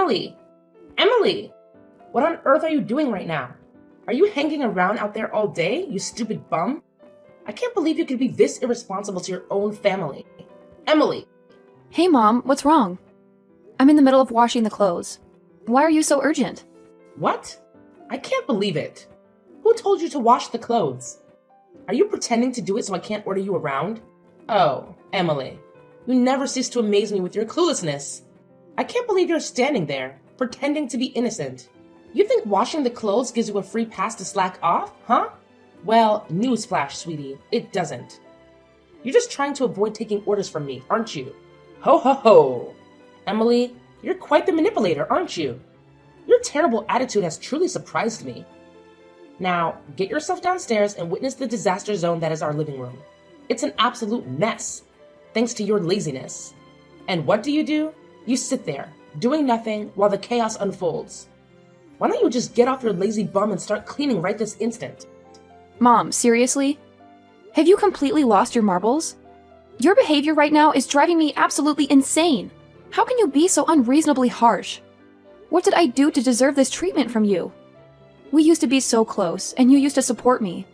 Emily! Emily! What on earth are you doing right now? Are you hanging around out there all day, you stupid bum? I can't believe you could be this irresponsible to your own family. Emily! Hey, Mom, what's wrong? I'm in the middle of washing the clothes. Why are you so urgent? What? I can't believe it. Who told you to wash the clothes? Are you pretending to do it so I can't order you around? Oh, Emily, you never cease to amaze me with your cluelessness. I can't believe you're standing there, pretending to be innocent. You think washing the clothes gives you a free pass to slack off, huh? Well, newsflash, sweetie, it doesn't. You're just trying to avoid taking orders from me, aren't you? Ho ho ho! Emily, you're quite the manipulator, aren't you? Your terrible attitude has truly surprised me. Now, get yourself downstairs and witness the disaster zone that is our living room. It's an absolute mess, thanks to your laziness. And what do? You sit there, doing nothing while the chaos unfolds. Why don't you just get off your lazy bum and start cleaning right this instant? Mom, seriously? Have you completely lost your marbles? Your behavior right now is driving me absolutely insane. How can you be so unreasonably harsh? What did I do to deserve this treatment from you? We used to be so close, and you used to support me.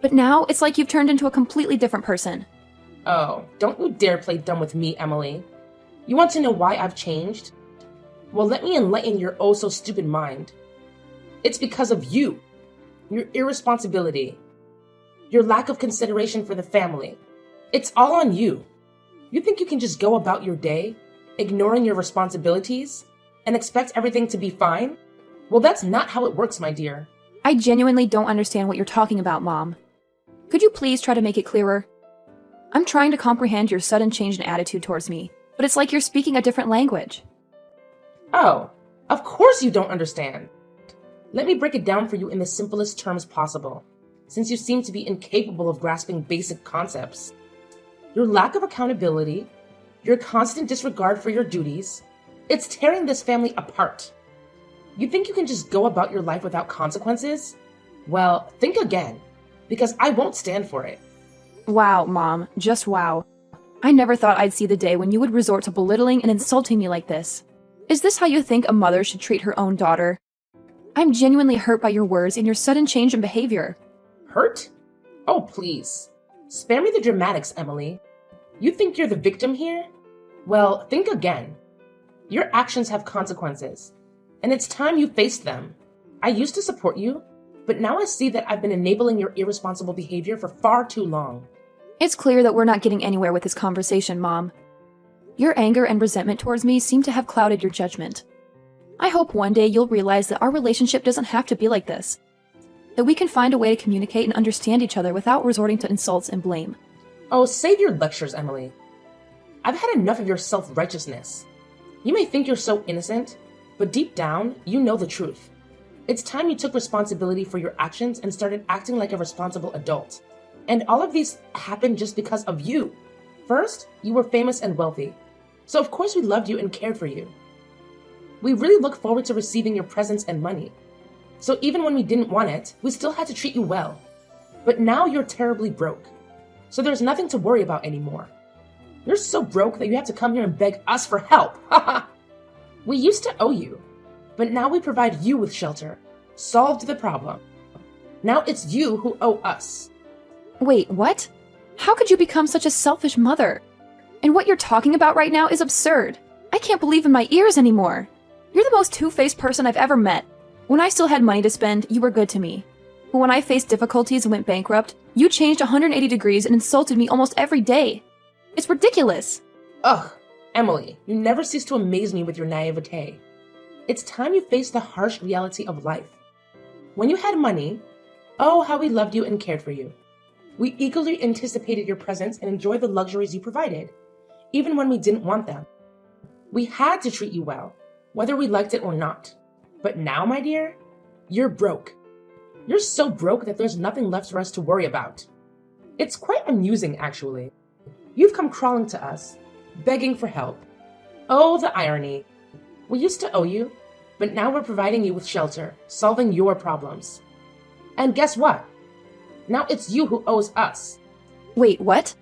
But now, it's like you've turned into a completely different person. Oh, don't you dare play dumb with me, Emily. You want to know why I've changed? Well, let me enlighten your oh-so-stupid mind. It's because of you. Your irresponsibility. Your lack of consideration for the family. It's all on you. You think you can just go about your day, ignoring your responsibilities, and expect everything to be fine? Well, that's not how it works, my dear. I genuinely don't understand what you're talking about, Mom. Could you please try to make it clearer? I'm trying to comprehend your sudden change in attitude towards me, but it's like you're speaking a different language. Oh, of course you don't understand. Let me break it down for you in the simplest terms possible, since you seem to be incapable of grasping basic concepts. Your lack of accountability, your constant disregard for your duties, it's tearing this family apart. You think you can just go about your life without consequences? Well, think again, because I won't stand for it. Wow, Mom, just wow. I never thought I'd see the day when you would resort to belittling and insulting me like this. Is this how you think a mother should treat her own daughter? I'm genuinely hurt by your words and your sudden change in behavior. Hurt? Oh, please. Spare me the dramatics, Emily. You think you're the victim here? Well, think again. Your actions have consequences, and it's time you faced them. I used to support you, but now I see that I've been enabling your irresponsible behavior for far too long. It's clear that we're not getting anywhere with this conversation, Mom. Your anger and resentment towards me seem to have clouded your judgment. I hope one day you'll realize that our relationship doesn't have to be like this. That we can find a way to communicate and understand each other without resorting to insults and blame. Oh, save your lectures, Emily. I've had enough of your self-righteousness. You may think you're so innocent, but deep down, you know the truth. It's time you took responsibility for your actions and started acting like a responsible adult. And all of these happened just because of you. First, you were famous and wealthy, so of course we loved you and cared for you. We really look forward to receiving your presents and money. So even when we didn't want it, we still had to treat you well. But now you're terribly broke, so there's nothing to worry about anymore. You're so broke that you have to come here and beg us for help. We used to owe you, but now we provide you with shelter. Solved the problem. Now it's you who owe us. Wait, what? How could you become such a selfish mother? And what you're talking about right now is absurd. I can't believe in my ears anymore. You're the most two-faced person I've ever met. When I still had money to spend, you were good to me. But when I faced difficulties and went bankrupt, you changed 180 degrees and insulted me almost every day. It's ridiculous. Ugh, Emily, you never cease to amaze me with your naivete. It's time you face the harsh reality of life. When you had money, oh, how we loved you and cared for you. We eagerly anticipated your presence and enjoyed the luxuries you provided, even when we didn't want them. We had to treat you well, whether we liked it or not. But now, my dear, you're broke. You're so broke that there's nothing left for us to worry about. It's quite amusing, actually. You've come crawling to us, begging for help. Oh, the irony. We used to owe you, but now we're providing you with shelter, solving your problems. And guess what? Now it's you who owes us. Wait, what?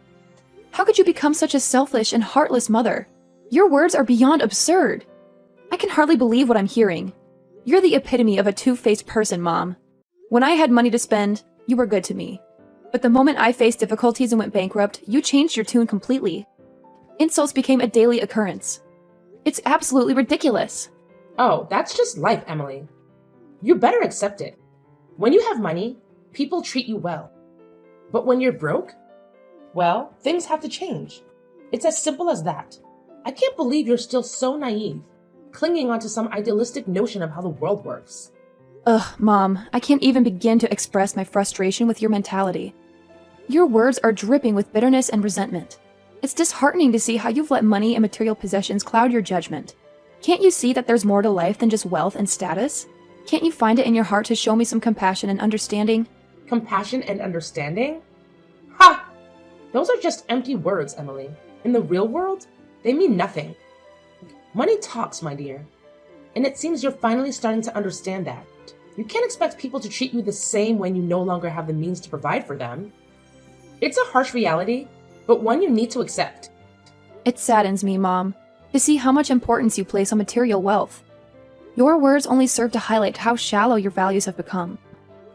How could you become such a selfish and heartless mother? Your words are beyond absurd. I can hardly believe what I'm hearing. You're the epitome of a two-faced person, Mom. When I had money to spend, you were good to me. But the moment I faced difficulties and went bankrupt, you changed your tune completely. Insults became a daily occurrence. It's absolutely ridiculous. Oh, that's just life, Emily. You better accept it. When you have money, people treat you well. But when you're broke, well, things have to change. It's as simple as that. I can't believe you're still so naive, clinging onto some idealistic notion of how the world works. Ugh, Mom, I can't even begin to express my frustration with your mentality. Your words are dripping with bitterness and resentment. It's disheartening to see how you've let money and material possessions cloud your judgment. Can't you see that there's more to life than just wealth and status? Can't you find it in your heart to show me some compassion and understanding? Compassion and understanding? Ha! Those are just empty words, Emily. In the real world, they mean nothing. Money talks, my dear. And it seems you're finally starting to understand that. You can't expect people to treat you the same when you no longer have the means to provide for them. It's a harsh reality, but one you need to accept. It saddens me, Mom, to see how much importance you place on material wealth. Your words only serve to highlight how shallow your values have become.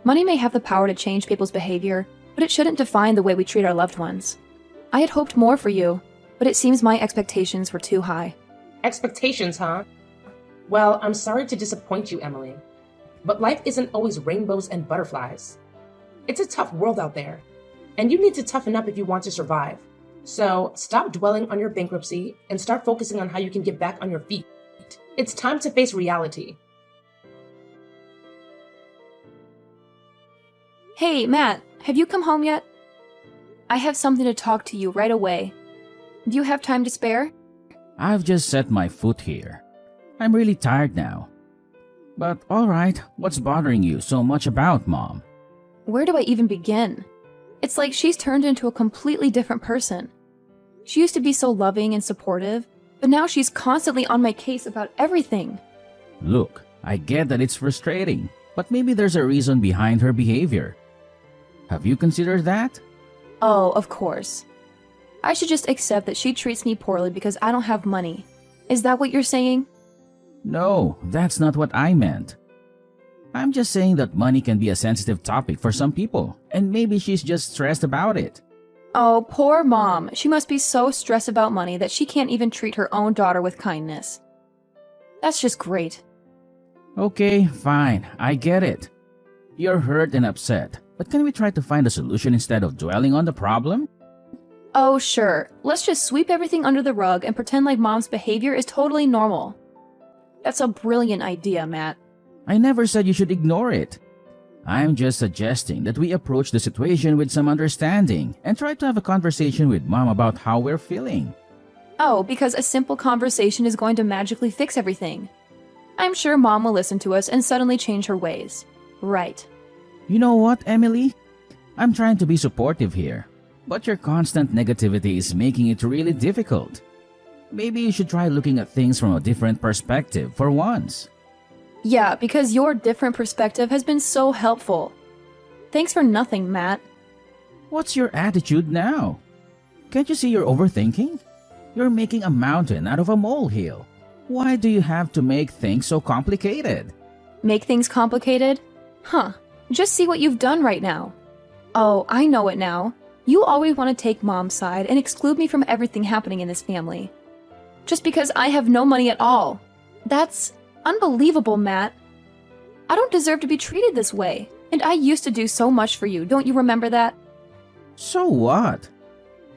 Money may have the power to change people's behavior, but it shouldn't define the way we treat our loved ones. I had hoped more for you, but it seems my expectations were too high. Expectations, huh? Well, I'm sorry to disappoint you, Emily. But life isn't always rainbows and butterflies. It's a tough world out there, and you need to toughen up if you want to survive. So stop dwelling on your bankruptcy and start focusing on how you can get back on your feet. It's time to face reality. Hey, Matt, have you come home yet? I have something to talk to you right away. Do you have time to spare? I've just set my foot here. I'm really tired now. But alright, what's bothering you so much about Mom? Where do I even begin? It's like she's turned into a completely different person. She used to be so loving and supportive, but now she's constantly on my case about everything. Look, I get that it's frustrating, but maybe there's a reason behind her behavior. Have you considered that? Oh, of course. I should just accept that she treats me poorly because I don't have money. Is that what you're saying? No, that's not what I meant. I'm just saying that money can be a sensitive topic for some people, and maybe she's just stressed about it. Oh, poor Mom. She must be so stressed about money that she can't even treat her own daughter with kindness. That's just great. Okay, fine, I get it. You're hurt and upset, but can we try to find a solution instead of dwelling on the problem? Oh, sure. Let's just sweep everything under the rug and pretend like Mom's behavior is totally normal. That's a brilliant idea, Matt. I never said you should ignore it. I'm just suggesting that we approach the situation with some understanding and try to have a conversation with Mom about how we're feeling. Oh, because a simple conversation is going to magically fix everything. I'm sure Mom will listen to us and suddenly change her ways. Right. You know what, Emily? I'm trying to be supportive here, but your constant negativity is making it really difficult. Maybe you should try looking at things from a different perspective for once. Yeah, because your different perspective has been so helpful. Thanks for nothing, Matt. What's your attitude now? Can't you see you're overthinking? You're making a mountain out of a molehill. Why do you have to make things so complicated? Make things complicated? Huh. Just see what you've done right now. Oh, I know it now. You always want to take Mom's side and exclude me from everything happening in this family. Just because I have no money at all. That's unbelievable, Matt. I don't deserve to be treated this way. And I used to do so much for you, don't you remember that? So what?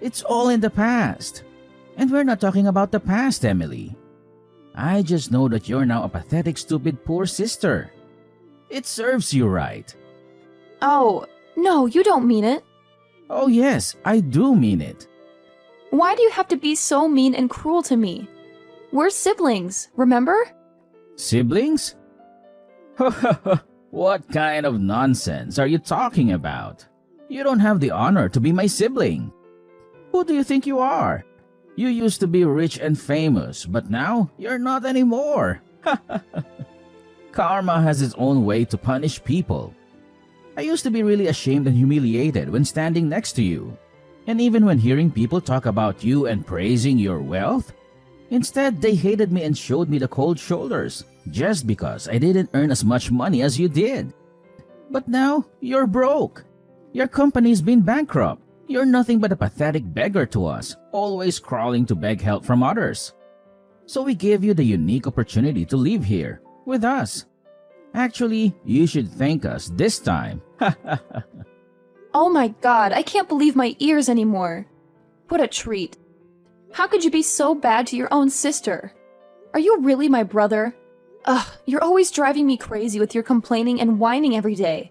It's all in the past. And we're not talking about the past, Emily. I just know that you're now a pathetic, stupid, poor sister. It serves you right. Oh, no, you don't mean it. Oh yes, I do mean it. Why do you have to be so mean and cruel to me? We're siblings, remember? Siblings? What kind of nonsense are you talking about? You don't have the honor to be my sibling. Who do you think you are? You used to be rich and famous, but now you're not anymore. Karma has its own way to punish people. I used to be really ashamed and humiliated when standing next to you. And even when hearing people talk about you and praising your wealth, Instead, they hated me and showed me the cold shoulders just because I didn't earn as much money as you did. But now, you're broke. Your company's been bankrupt. You're nothing but a pathetic beggar to us, always crawling to beg help from others. So we gave you the unique opportunity to live here, with us. Actually, you should thank us this time. Oh my god, I can't believe my ears anymore. What a treat. How could you be so bad to your own sister? Are you really my brother? Ugh, you're always driving me crazy with your complaining and whining every day.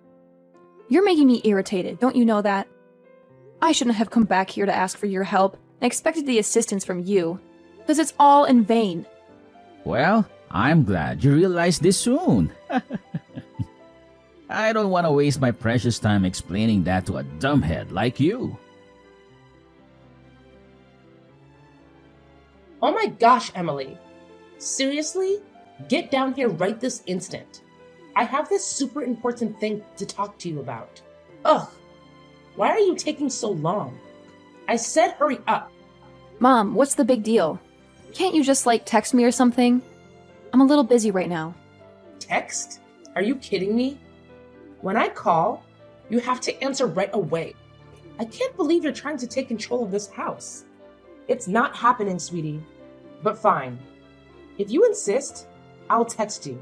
You're making me irritated, don't you know that? I shouldn't have come back here to ask for your help and expected the assistance from you, because it's all in vain. Well, I'm glad you realized this soon. I don't want to waste my precious time explaining that to a dumbhead like you. Oh my gosh, Emily. Seriously? Get down here right this instant. I have this super important thing to talk to you about. Ugh. Why are you taking so long? I said hurry up. Mom, what's the big deal? Can't you just, text me or something? I'm a little busy right now. Text? Are you kidding me? When I call, you have to answer right away. I can't believe you're trying to take control of this house. It's not happening, sweetie. But fine. If you insist, I'll text you.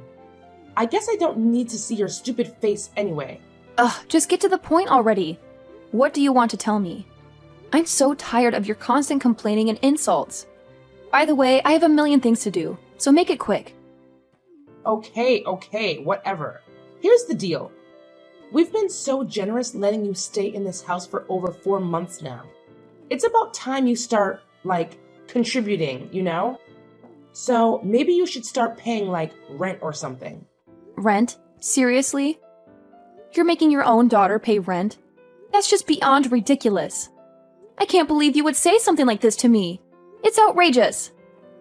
I guess I don't need to see your stupid face anyway. Ugh, just get to the point already. What do you want to tell me? I'm so tired of your constant complaining and insults. By the way, I have a million things to do, so make it quick. Okay, whatever. Here's the deal. We've been so generous letting you stay in this house for over 4 months now. It's about time you start, contributing, you know? So maybe you should start paying, rent or something. Rent? Seriously? You're making your own daughter pay rent? That's just beyond ridiculous. I can't believe you would say something like this to me. It's outrageous.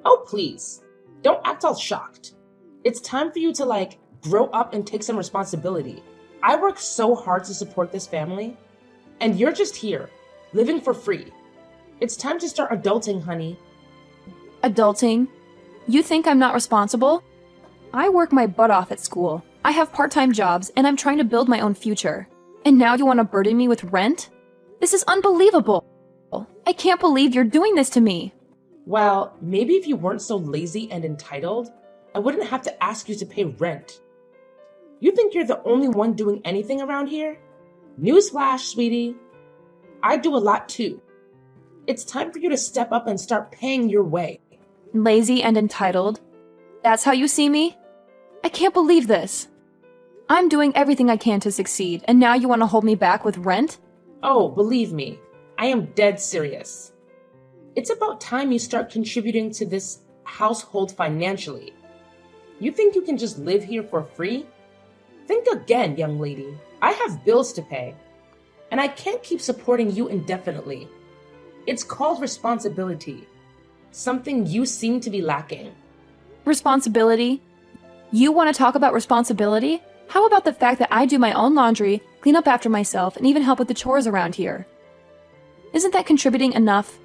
Oh, please. Don't act all shocked. It's time for you to, grow up and take some responsibility. I work so hard to support this family, and you're just here, living for free. It's time to start adulting, honey. Adulting? You think I'm not responsible? I work my butt off at school. I have part-time jobs, and I'm trying to build my own future. And now you want to burden me with rent? This is unbelievable. I can't believe you're doing this to me. Well, maybe if you weren't so lazy and entitled, I wouldn't have to ask you to pay rent. You think you're the only one doing anything around here? Newsflash, sweetie. I do a lot too. It's time for you to step up and start paying your way. Lazy and entitled? That's how you see me? I can't believe this. I'm doing everything I can to succeed, and now you want to hold me back with rent? Oh, believe me, I am dead serious. It's about time you start contributing to this household financially. You think you can just live here for free? Think again, young lady. I have bills to pay, and I can't keep supporting you indefinitely. It's called responsibility, something you seem to be lacking. Responsibility? You want to talk about responsibility? How about the fact that I do my own laundry, clean up after myself, and even help with the chores around here? Isn't that contributing enough?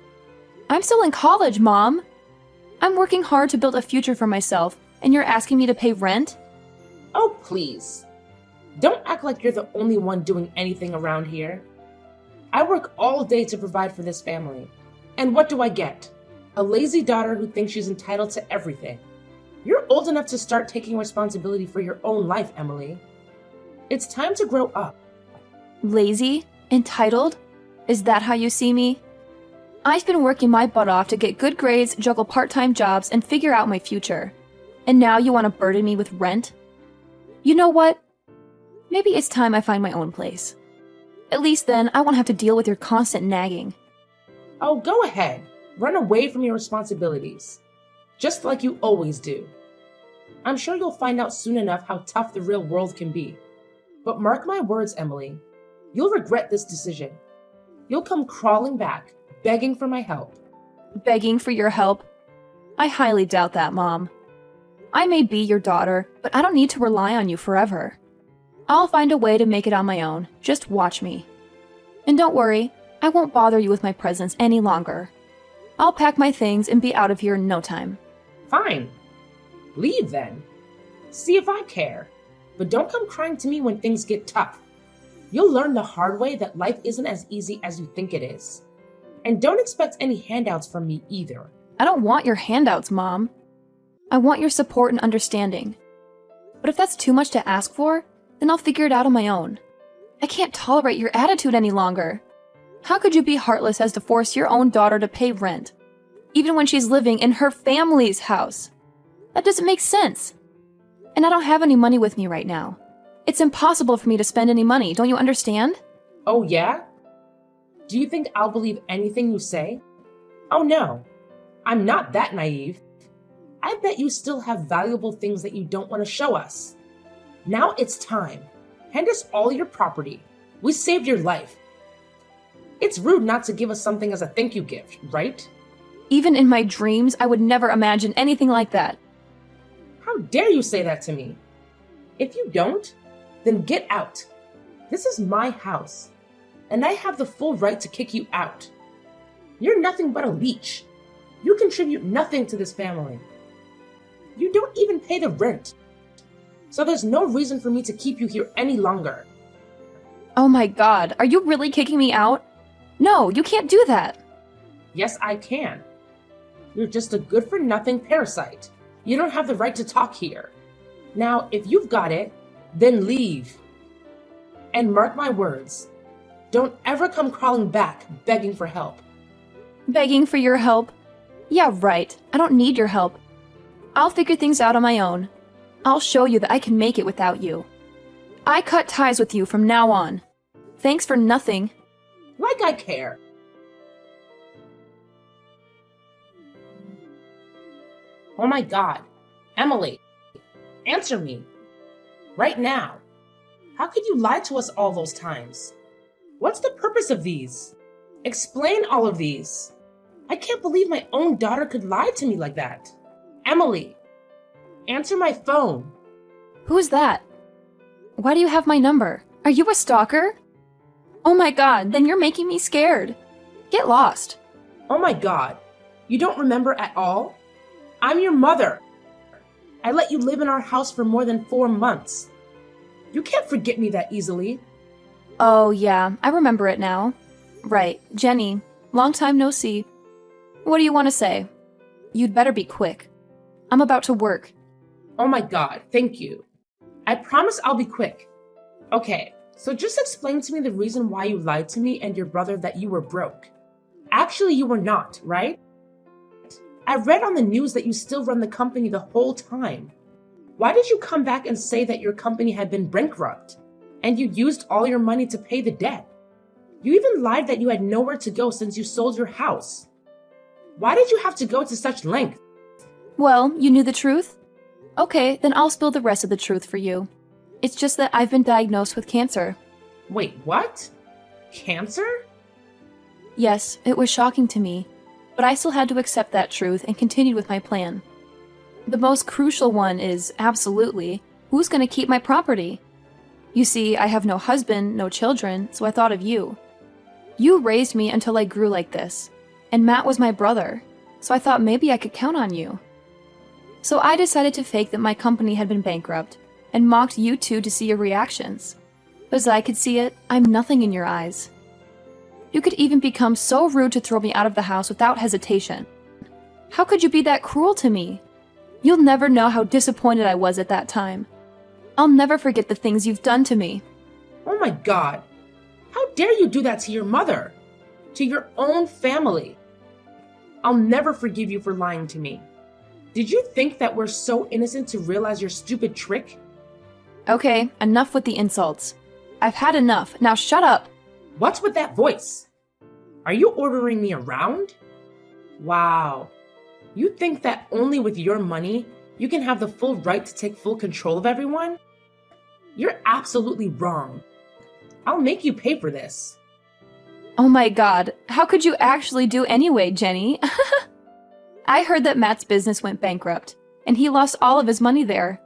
I'm still in college, Mom. I'm working hard to build a future for myself, and you're asking me to pay rent? Oh, please. Don't act like you're the only one doing anything around here. I work all day to provide for this family. And what do I get? A lazy daughter who thinks she's entitled to everything. You're old enough to start taking responsibility for your own life, Emily. It's time to grow up. Lazy? Entitled? Is that how you see me? I've been working my butt off to get good grades, juggle part-time jobs, and figure out my future. And now you want to burden me with rent? You know what? Maybe it's time I find my own place. At least then, I won't have to deal with your constant nagging. Oh, go ahead. Run away from your responsibilities. Just like you always do. I'm sure you'll find out soon enough how tough the real world can be. But mark my words, Emily. You'll regret this decision. You'll come crawling back, begging for my help. Begging for your help? I highly doubt that, Mom. I may be your daughter, but I don't need to rely on you forever. I'll find a way to make it on my own. Just watch me. And don't worry, I won't bother you with my presence any longer. I'll pack my things and be out of here in no time. Fine. Leave then. See if I care. But don't come crying to me when things get tough. You'll learn the hard way that life isn't as easy as you think it is. And don't expect any handouts from me either. I don't want your handouts, Mom. I want your support and understanding. But if that's too much to ask for, then I'll figure it out on my own. I can't tolerate your attitude any longer. How could you be heartless as to force your own daughter to pay rent, even when she's living in her family's house? That doesn't make sense. And I don't have any money with me right now. It's impossible for me to spend any money, don't you understand? Oh, yeah? Do you think I'll believe anything you say? Oh, no. I'm not that naive. I bet you still have valuable things that you don't want to show us. Now it's time. Hand us all your property. We saved your life. It's rude not to give us something as a thank you gift, right? Even in my dreams, I would never imagine anything like that. How dare you say that to me? If you don't, then get out. This is my house, and I have the full right to kick you out. You're nothing but a leech. You contribute nothing to this family. You don't even pay the rent. So there's no reason for me to keep you here any longer. Oh my God, are you really kicking me out? No, you can't do that. Yes, I can. You're just a good-for-nothing parasite. You don't have the right to talk here. Now, if you've got it, then leave. And mark my words, don't ever come crawling back begging for help. Begging for your help? Yeah, right. I don't need your help. I'll figure things out on my own. I'll show you that I can make it without you. I cut ties with you from now on. Thanks for nothing. Like I care. Oh my God. Emily, answer me. Right now. How could you lie to us all those times? What's the purpose of these? Explain all of these. I can't believe my own daughter could lie to me like that. Emily, answer my phone. Who's that? Why do you have my number? Are you a stalker? Oh my God, then you're making me scared. Get lost. Oh my God. You don't remember at all? I'm your mother. I let you live in our house for more than 4 months. You can't forget me that easily. Oh yeah, I remember it now. Right, Jenny, long time no see. What do you want to say? You'd better be quick. I'm about to work. Oh my God, thank you. I promise I'll be quick. Okay, so just explain to me the reason why you lied to me and your brother that you were broke. Actually, you were not, right? I read on the news that you still run the company the whole time. Why did you come back and say that your company had been bankrupt and you used all your money to pay the debt? You even lied that you had nowhere to go since you sold your house. Why did you have to go to such length? Well, you knew the truth? Okay, then I'll spill the rest of the truth for you. It's just that I've been diagnosed with cancer. Wait, what? Cancer? Yes, it was shocking to me, but I still had to accept that truth and continued with my plan. The most crucial one is, absolutely, who's going to keep my property? You see, I have no husband, no children, so I thought of you. You raised me until I grew like this, and Matt was my brother, so I thought maybe I could count on you. So I decided to fake that my company had been bankrupt, and mocked you two to see your reactions. But as I could see it, I'm nothing in your eyes. You could even become so rude to throw me out of the house without hesitation. How could you be that cruel to me? You'll never know how disappointed I was at that time. I'll never forget the things you've done to me. Oh my God. How dare you do that to your mother? To your own family? I'll never forgive you for lying to me. Did you think that we're so innocent to realize your stupid trick? Okay, enough with the insults. I've had enough. Now shut up. What's with that voice? Are you ordering me around? Wow. You think that only with your money, you can have the full right to take full control of everyone? You're absolutely wrong. I'll make you pay for this. Oh my God, how could you actually do anyway, Jenny? I heard that Matt's business went bankrupt, and he lost all of his money there.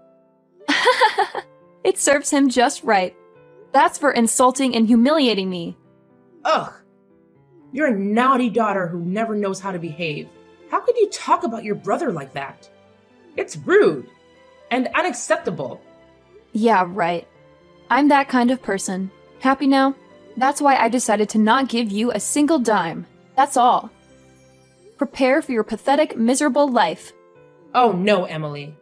It serves him just right. That's for insulting and humiliating me. Ugh. You're a naughty daughter who never knows how to behave. How could you talk about your brother like that? It's rude and unacceptable. Yeah, right. I'm that kind of person. Happy now? That's why I decided to not give you a single dime. That's all. Prepare for your pathetic, miserable life. Oh no, Emily.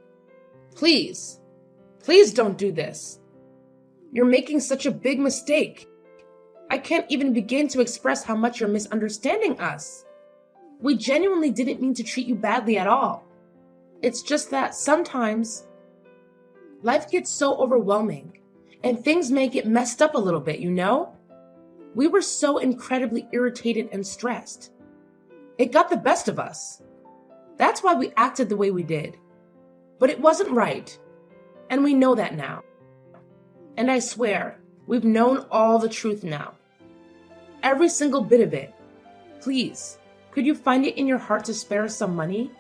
Please. Please don't do this. You're making such a big mistake. I can't even begin to express how much you're misunderstanding us. We genuinely didn't mean to treat you badly at all. It's just that sometimes life gets so overwhelming and things may get messed up a little bit, you know? We were so incredibly irritated and stressed. It got the best of us. That's why we acted the way we did. But it wasn't right. And we know that now. And I swear, we've known all the truth now. Every single bit of it. Please, could you find it in your heart to spare us some money?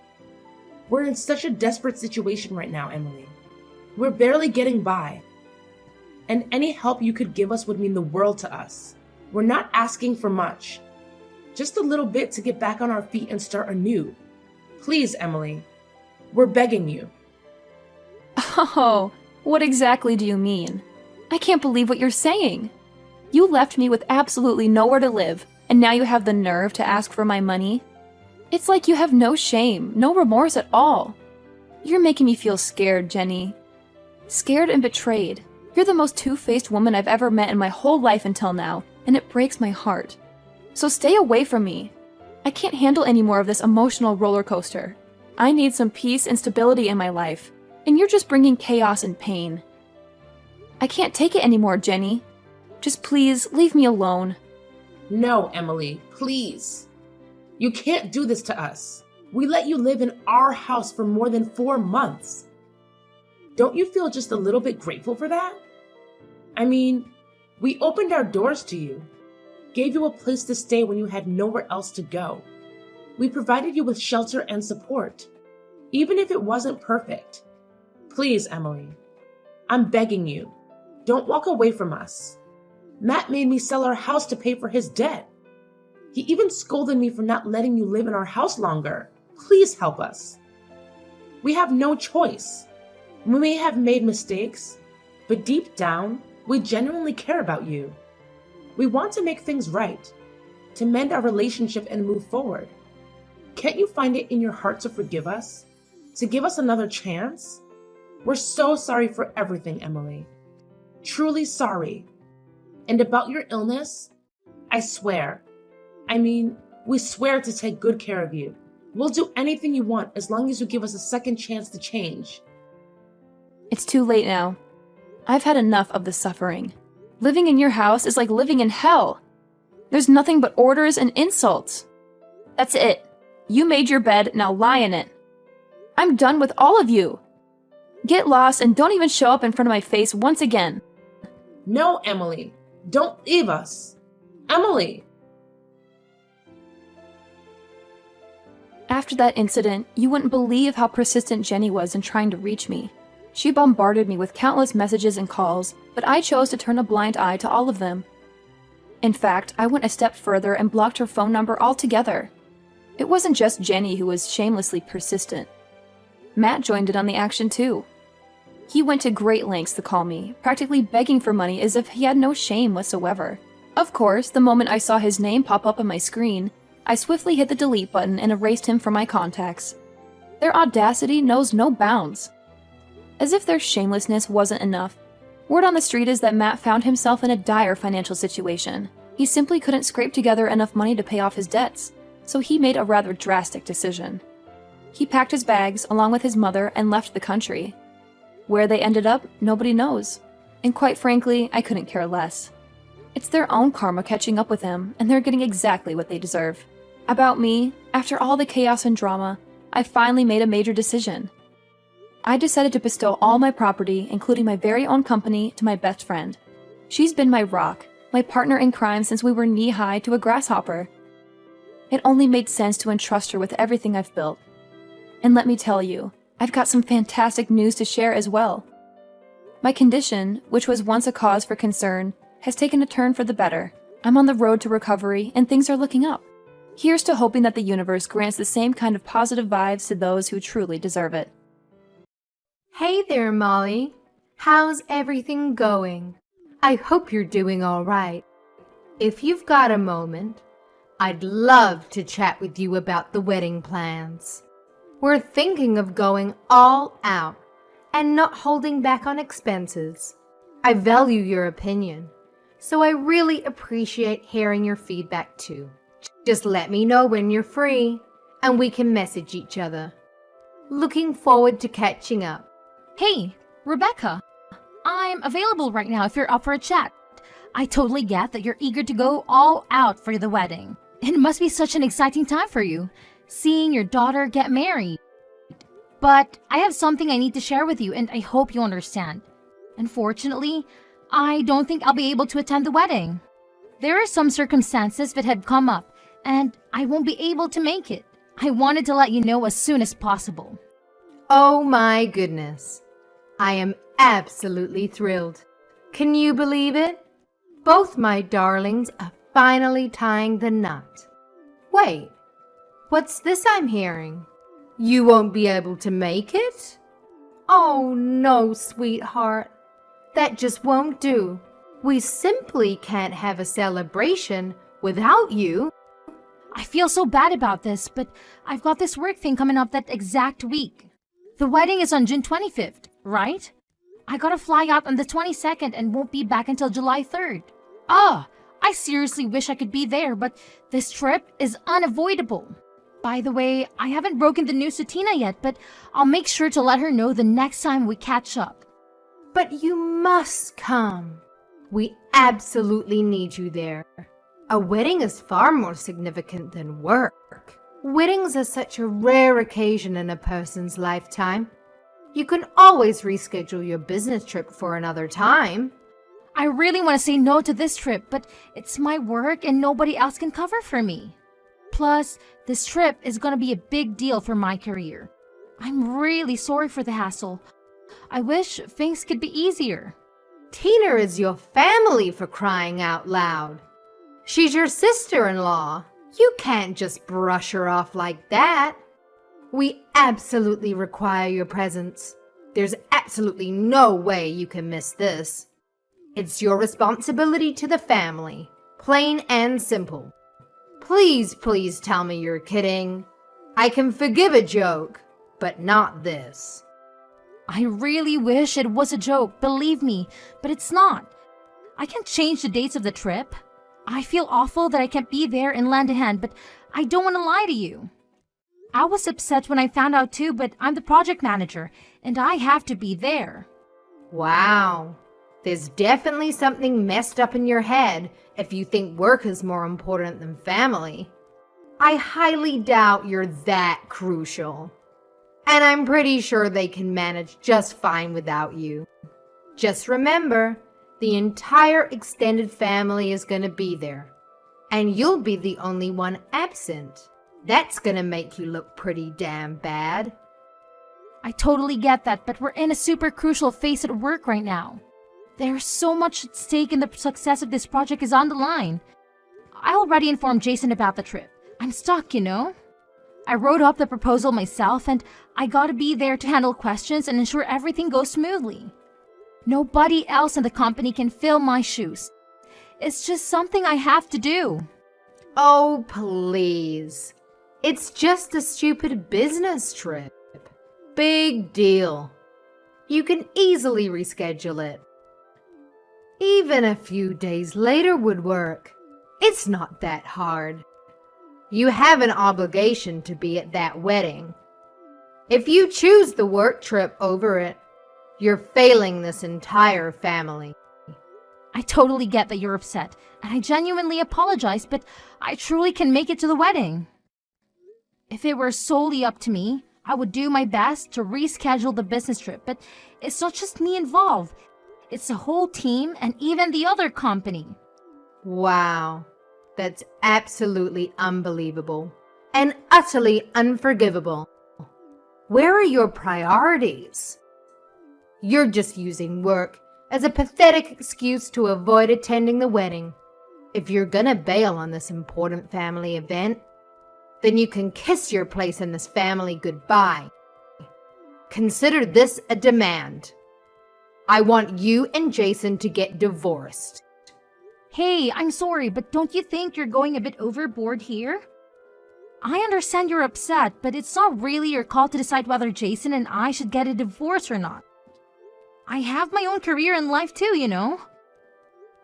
We're in such a desperate situation right now, Emily. We're barely getting by. And any help you could give us would mean the world to us. We're not asking for much. Just a little bit to get back on our feet and start anew. Please, Emily. We're begging you. Oh, what exactly do you mean? I can't believe what you're saying. You left me with absolutely nowhere to live, and now you have the nerve to ask for my money? It's like you have no shame, no remorse at all. You're making me feel scared, Jenny. Scared and betrayed. You're the most two-faced woman I've ever met in my whole life until now, and it breaks my heart. So stay away from me. I can't handle any more of this emotional roller coaster. I need some peace and stability in my life, and you're just bringing chaos and pain. I can't take it anymore, Jenny. Just please, leave me alone. No, Emily, please. You can't do this to us. We let you live in our house for more than 4 months. Don't you feel just a little bit grateful for that? I mean, we opened our doors to you, gave you a place to stay when you had nowhere else to go. We provided you with shelter and support, even if it wasn't perfect. Please, Emily, I'm begging you, don't walk away from us. Matt made me sell our house to pay for his debt. He even scolded me for not letting you live in our house longer. Please help us. We have no choice. We may have made mistakes, but deep down, we genuinely care about you. We want to make things right, to mend our relationship and move forward. Can't you find it in your heart to forgive us? To give us another chance? We're so sorry for everything, Emily. Truly sorry. And about your illness, I swear. We swear to take good care of you. We'll do anything you want as long as you give us a second chance to change. It's too late now. I've had enough of the suffering. Living in your house is like living in hell. There's nothing but orders and insults. That's it. You made your bed, now lie in it. I'm done with all of you. Get lost and don't even show up in front of my face once again. No, Emily. Don't leave us. Emily! After that incident, you wouldn't believe how persistent Jenny was in trying to reach me. She bombarded me with countless messages and calls, but I chose to turn a blind eye to all of them. In fact, I went a step further and blocked her phone number altogether. It wasn't just Jenny who was shamelessly persistent. Matt joined in on the action too. He went to great lengths to call me, practically begging for money as if he had no shame whatsoever. Of course, the moment I saw his name pop up on my screen, I swiftly hit the delete button and erased him from my contacts. Their audacity knows no bounds. As if their shamelessness wasn't enough, word on the street is that Matt found himself in a dire financial situation. He simply couldn't scrape together enough money to pay off his debts, so he made a rather drastic decision. He packed his bags along with his mother and left the country. Where they ended up, nobody knows. And quite frankly, I couldn't care less. It's their own karma catching up with them, and they're getting exactly what they deserve. About me, after all the chaos and drama, I finally made a major decision. I decided to bestow all my property, including my very own company, to my best friend. She's been my rock, my partner in crime since we were knee-high to a grasshopper. It only made sense to entrust her with everything I've built. And let me tell you, I've got some fantastic news to share as well. My condition, which was once a cause for concern, has taken a turn for the better. I'm on the road to recovery, and things are looking up. Here's to hoping that the universe grants the same kind of positive vibes to those who truly deserve it. Hey there, Molly. How's everything going? I hope you're doing all right. If you've got a moment, I'd love to chat with you about the wedding plans. We're thinking of going all out and not holding back on expenses. I value your opinion, so I really appreciate hearing your feedback too. Just let me know when you're free, and we can message each other. Looking forward to catching up. Hey, Rebecca. I'm available right now if you're up for a chat. I totally get that you're eager to go all out for the wedding. It must be such an exciting time for you, seeing your daughter get married. But I have something I need to share with you, and I hope you understand. Unfortunately, I don't think I'll be able to attend the wedding. There are some circumstances that have come up, and I won't be able to make it. I wanted to let you know as soon as possible. Oh my goodness. I am absolutely thrilled. Can you believe it? Both my darlings are finally tying the knot. Wait, what's this I'm hearing? You won't be able to make it? Oh no, sweetheart. That just won't do. We simply can't have a celebration without you. I feel so bad about this, but I've got this work thing coming up that exact week. The wedding is on June 25th, right? I gotta fly out on the 22nd and won't be back until July 3rd. I seriously wish I could be there, but this trip is unavoidable. By the way, I haven't broken the news to Tina yet, but I'll make sure to let her know the next time we catch up. But you must come. We absolutely need you there. A wedding is far more significant than work. Weddings are such a rare occasion in a person's lifetime. You can always reschedule your business trip for another time. I really want to say no to this trip, but it's my work and nobody else can cover for me. Plus, this trip is going to be a big deal for my career. I'm really sorry for the hassle. I wish things could be easier. Tina is your family, for crying out loud. She's your sister-in-law. You can't just brush her off like that. We absolutely require your presence. There's absolutely no way you can miss this. It's your responsibility to the family, plain and simple. Please, please tell me you're kidding. I can forgive a joke, but not this. I really wish it was a joke, believe me, but it's not. I can change the dates of the trip. I feel awful that I can't be there and lend a hand, but I don't want to lie to you. I was upset when I found out too, but I'm the project manager, and I have to be there. Wow. There's definitely something messed up in your head if you think work is more important than family. I highly doubt you're that crucial. And I'm pretty sure they can manage just fine without you. Just remember, the entire extended family is going to be there. And you'll be the only one absent. That's going to make you look pretty damn bad. I totally get that, but we're in a super crucial phase at work right now. There's so much at stake and the success of this project is on the line. I already informed Jason about the trip. I'm stuck, you know? I wrote up the proposal myself and I gotta be there to handle questions and ensure everything goes smoothly. Nobody else in the company can fill my shoes. It's just something I have to do. Oh, please. It's just a stupid business trip. Big deal. You can easily reschedule it. Even a few days later would work. It's not that hard. You have an obligation to be at that wedding. If you choose the work trip over it, you're failing this entire family. I totally get that you're upset, and I genuinely apologize, but I truly can make it to the wedding. If it were solely up to me, I would do my best to reschedule the business trip, but it's not just me involved. It's the whole team and even the other company. Wow, that's absolutely unbelievable and utterly unforgivable. Where are your priorities? You're just using work as a pathetic excuse to avoid attending the wedding. If you're gonna bail on this important family event, then you can kiss your place in this family goodbye. consider this a demand. I want you and Jason to get divorced. Hey, I'm sorry, but don't you think you're going a bit overboard here? I understand you're upset, but it's not really your call to decide whether Jason and I should get a divorce or not. I have my own career in life too, you know.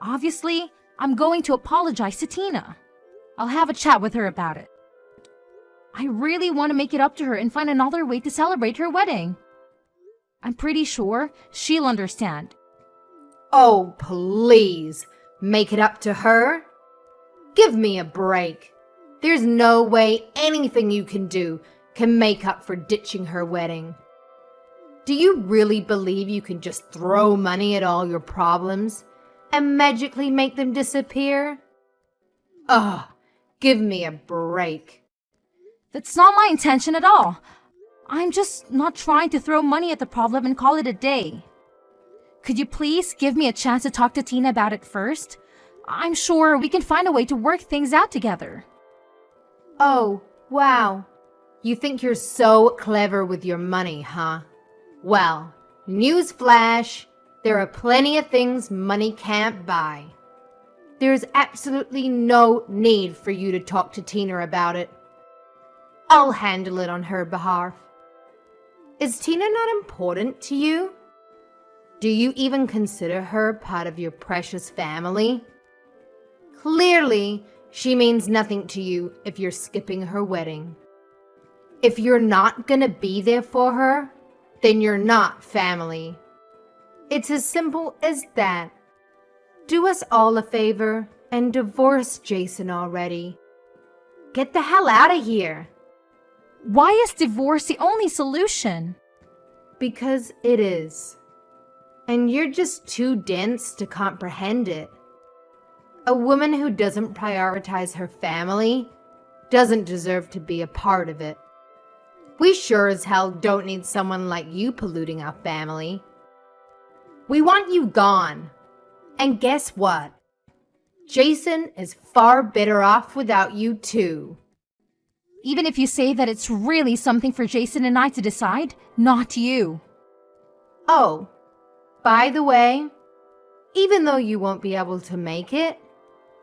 Obviously, I'm going to apologize to Tina. I'll have a chat with her about it. I really want to make it up to her and find another way to celebrate her wedding. I'm pretty sure she'll understand. Oh, please, make it up to her? Give me a break. There's no way anything you can do can make up for ditching her wedding. Do you really believe you can just throw money at all your problems and magically make them disappear? Ugh, give me a break. That's not my intention at all. I'm just not trying to throw money at the problem and call it a day. Could you please give me a chance to talk to Tina about it first? I'm sure we can find a way to work things out together. Oh, wow. You think you're so clever with your money, huh? Well, newsflash, there are plenty of things money can't buy. There's absolutely no need for you to talk to Tina about it. I'll handle it on her behalf. Is Tina not important to you? Do you even consider her part of your precious family? Clearly, she means nothing to you if you're skipping her wedding. If you're not gonna be there for her, then you're not family. It's as simple as that. Do us all a favor and divorce Jason already. Get the hell out of here. Why is divorce the only solution? Because it is. And you're just too dense to comprehend it. A woman who doesn't prioritize her family doesn't deserve to be a part of it. We sure as hell don't need someone like you polluting our family. We want you gone. And guess what? Jason is far better off without you too. Even if you say that it's really something for Jason and I to decide, not you. Oh, by the way, even though you won't be able to make it,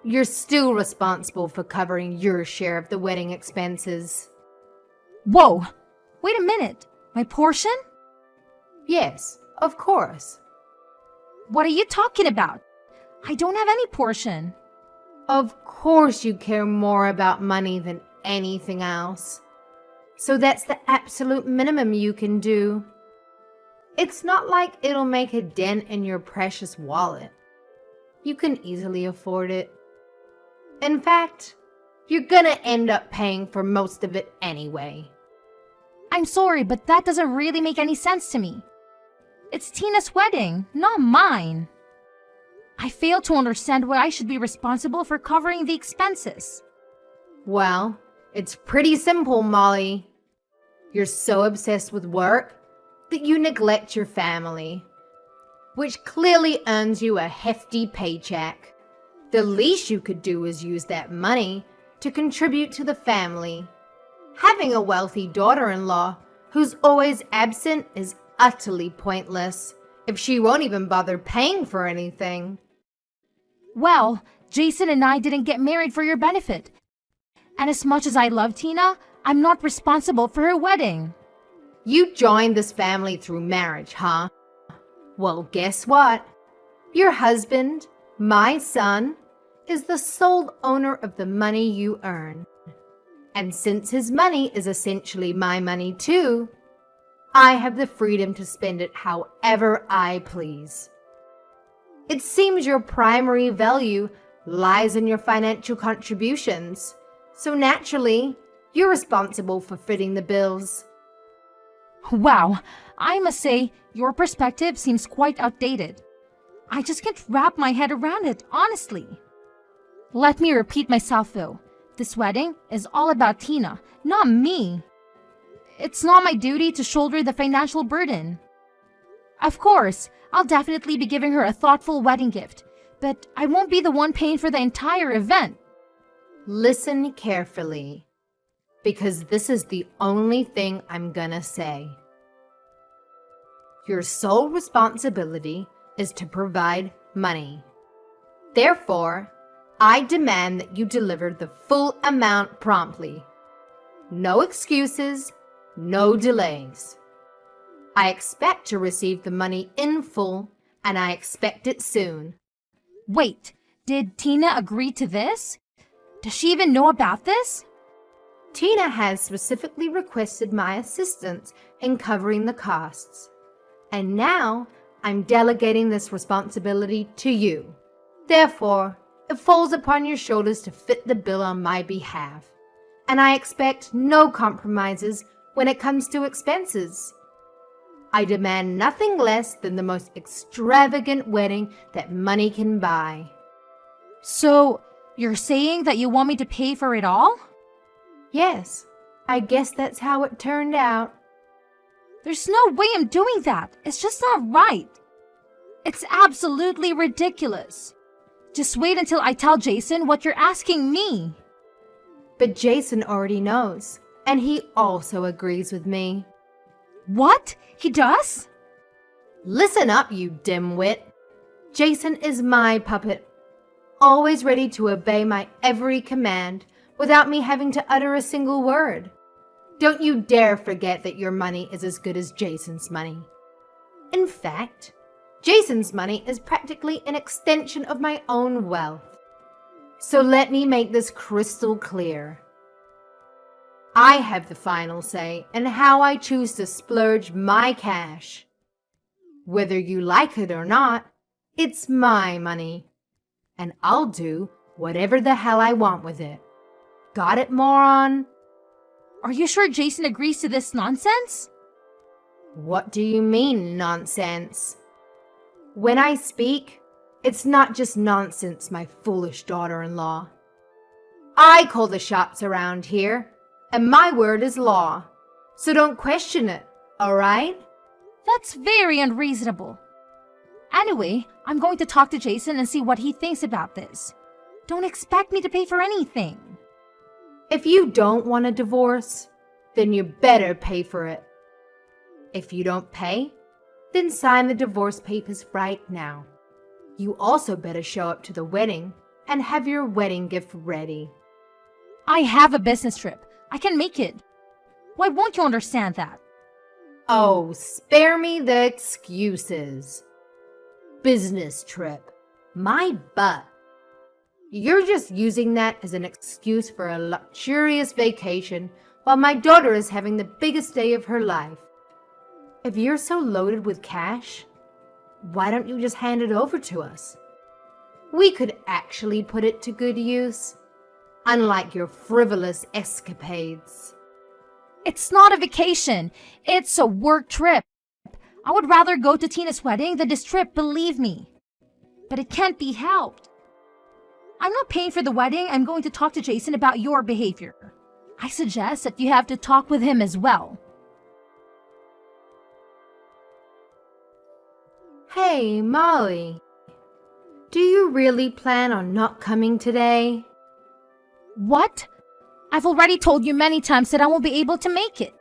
you're still responsible for covering your share of the wedding expenses. Whoa! Wait a minute. My portion? Yes, of course. What are you talking about? I don't have any portion. Of course you care more about money than anything else. So that's the absolute minimum you can do. It's not like it'll make a dent in your precious wallet. You can easily afford it. In fact, you're gonna end up paying for most of it anyway. I'm sorry, but that doesn't really make any sense to me. It's Tina's wedding, not mine. I fail to understand why I should be responsible for covering the expenses. Well, it's pretty simple, Molly. You're so obsessed with work that you neglect your family, which clearly earns you a hefty paycheck. The least you could do is use that money to contribute to the family. Having a wealthy daughter-in-law who's always absent is utterly pointless if she won't even bother paying for anything. Well, Jason and I didn't get married for your benefit. And as much as I love Tina, I'm not responsible for her wedding. You joined this family through marriage, huh? Well, guess what? Your husband, my son, is the sole owner of the money you earn. And since his money is essentially my money too, I have the freedom to spend it however I please. It seems your primary value lies in your financial contributions, so naturally, you're responsible for footing the bills. Wow, I must say, your perspective seems quite outdated. I just can't wrap my head around it, honestly. Let me repeat myself though. This wedding is all about Tina, not me. It's not my duty to shoulder the financial burden. Of course, I'll definitely be giving her a thoughtful wedding gift, but I won't be the one paying for the entire event. Listen carefully, because this is the only thing I'm gonna say. Your sole responsibility is to provide money. Therefore, I demand that you deliver the full amount promptly. No excuses, no delays. I expect to receive the money in full, and I expect it soon. Wait, did Tina agree to this? Does she even know about this? Tina has specifically requested my assistance in covering the costs. And now I'm delegating this responsibility to you. Therefore, it falls upon your shoulders to fit the bill on my behalf. And I expect no compromises when it comes to expenses. I demand nothing less than the most extravagant wedding that money can buy. So, you're saying that you want me to pay for it all? Yes, I guess that's how it turned out. There's no way I'm doing that. It's just not right. It's absolutely ridiculous. Just wait until I tell Jason what you're asking me. But Jason already knows, and he also agrees with me. What? He does? Listen up, you dimwit. Jason is my puppet, always ready to obey my every command without me having to utter a single word. Don't you dare forget that your money is as good as Jason's money. In fact, Jason's money is practically an extension of my own wealth. So let me make this crystal clear. I have the final say in how I choose to splurge my cash. Whether you like it or not, it's my money. And I'll do whatever the hell I want with it. Got it, moron? Are you sure Jason agrees to this nonsense? What do you mean, nonsense? When I speak, it's not just nonsense, my foolish daughter-in-law. I call the shots around here, and my word is law. So don't question it, all right? That's very unreasonable. Anyway, I'm going to talk to Jason and see what he thinks about this. Don't expect me to pay for anything. If you don't want a divorce, then you better pay for it. If you don't pay, then sign the divorce papers right now. You also better show up to the wedding and have your wedding gift ready. I have a business trip. I can make it. Why won't you understand that? Oh, spare me the excuses. Business trip. My butt. You're just using that as an excuse for a luxurious vacation while my daughter is having the biggest day of her life. If you're so loaded with cash, why don't you just hand it over to us? We could actually put it to good use, unlike your frivolous escapades. It's not a vacation. It's a work trip. I would rather go to Tina's wedding than this trip, believe me. But it can't be helped. I'm not paying for the wedding. I'm going to talk to Jason about your behavior. I suggest that you have to talk with him as well. Hey, Molly. Do you really plan on not coming today? What? I've already told you many times that I won't be able to make it.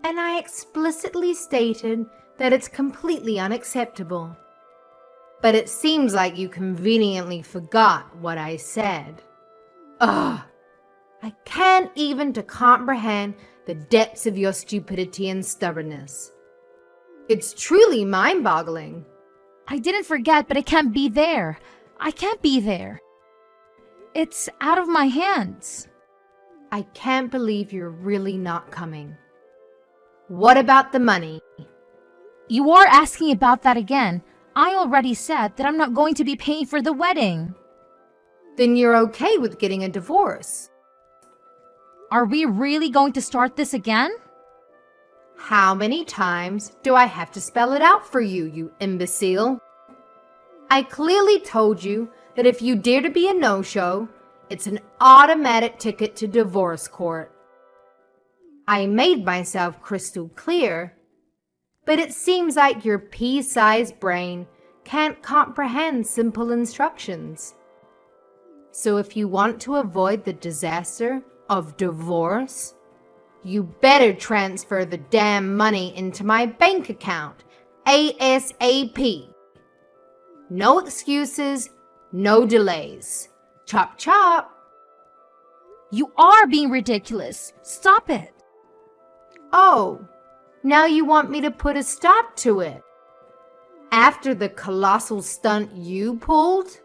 And I explicitly stated that it's completely unacceptable. But it seems like you conveniently forgot what I said. Ugh! I can't even to comprehend the depths of your stupidity and stubbornness. It's truly mind-boggling. I didn't forget, but I can't be there. I can't be there. It's out of my hands. I can't believe you're really not coming. What about the money? You are asking about that again. I already said that I'm not going to be paying for the wedding. Then you're okay with getting a divorce. Are we really going to start this again? How many times do I have to spell it out for you, you imbecile? I clearly told you that if you dare to be a no-show, it's an automatic ticket to divorce court. I made myself crystal clear, but it seems like your pea-sized brain can't comprehend simple instructions. So if you want to avoid the disaster of divorce, you better transfer the damn money into my bank account ASAP. No excuses, no delays. Chop chop. You are being ridiculous. Stop it. Oh, now you want me to put a stop to it? After the colossal stunt you pulled?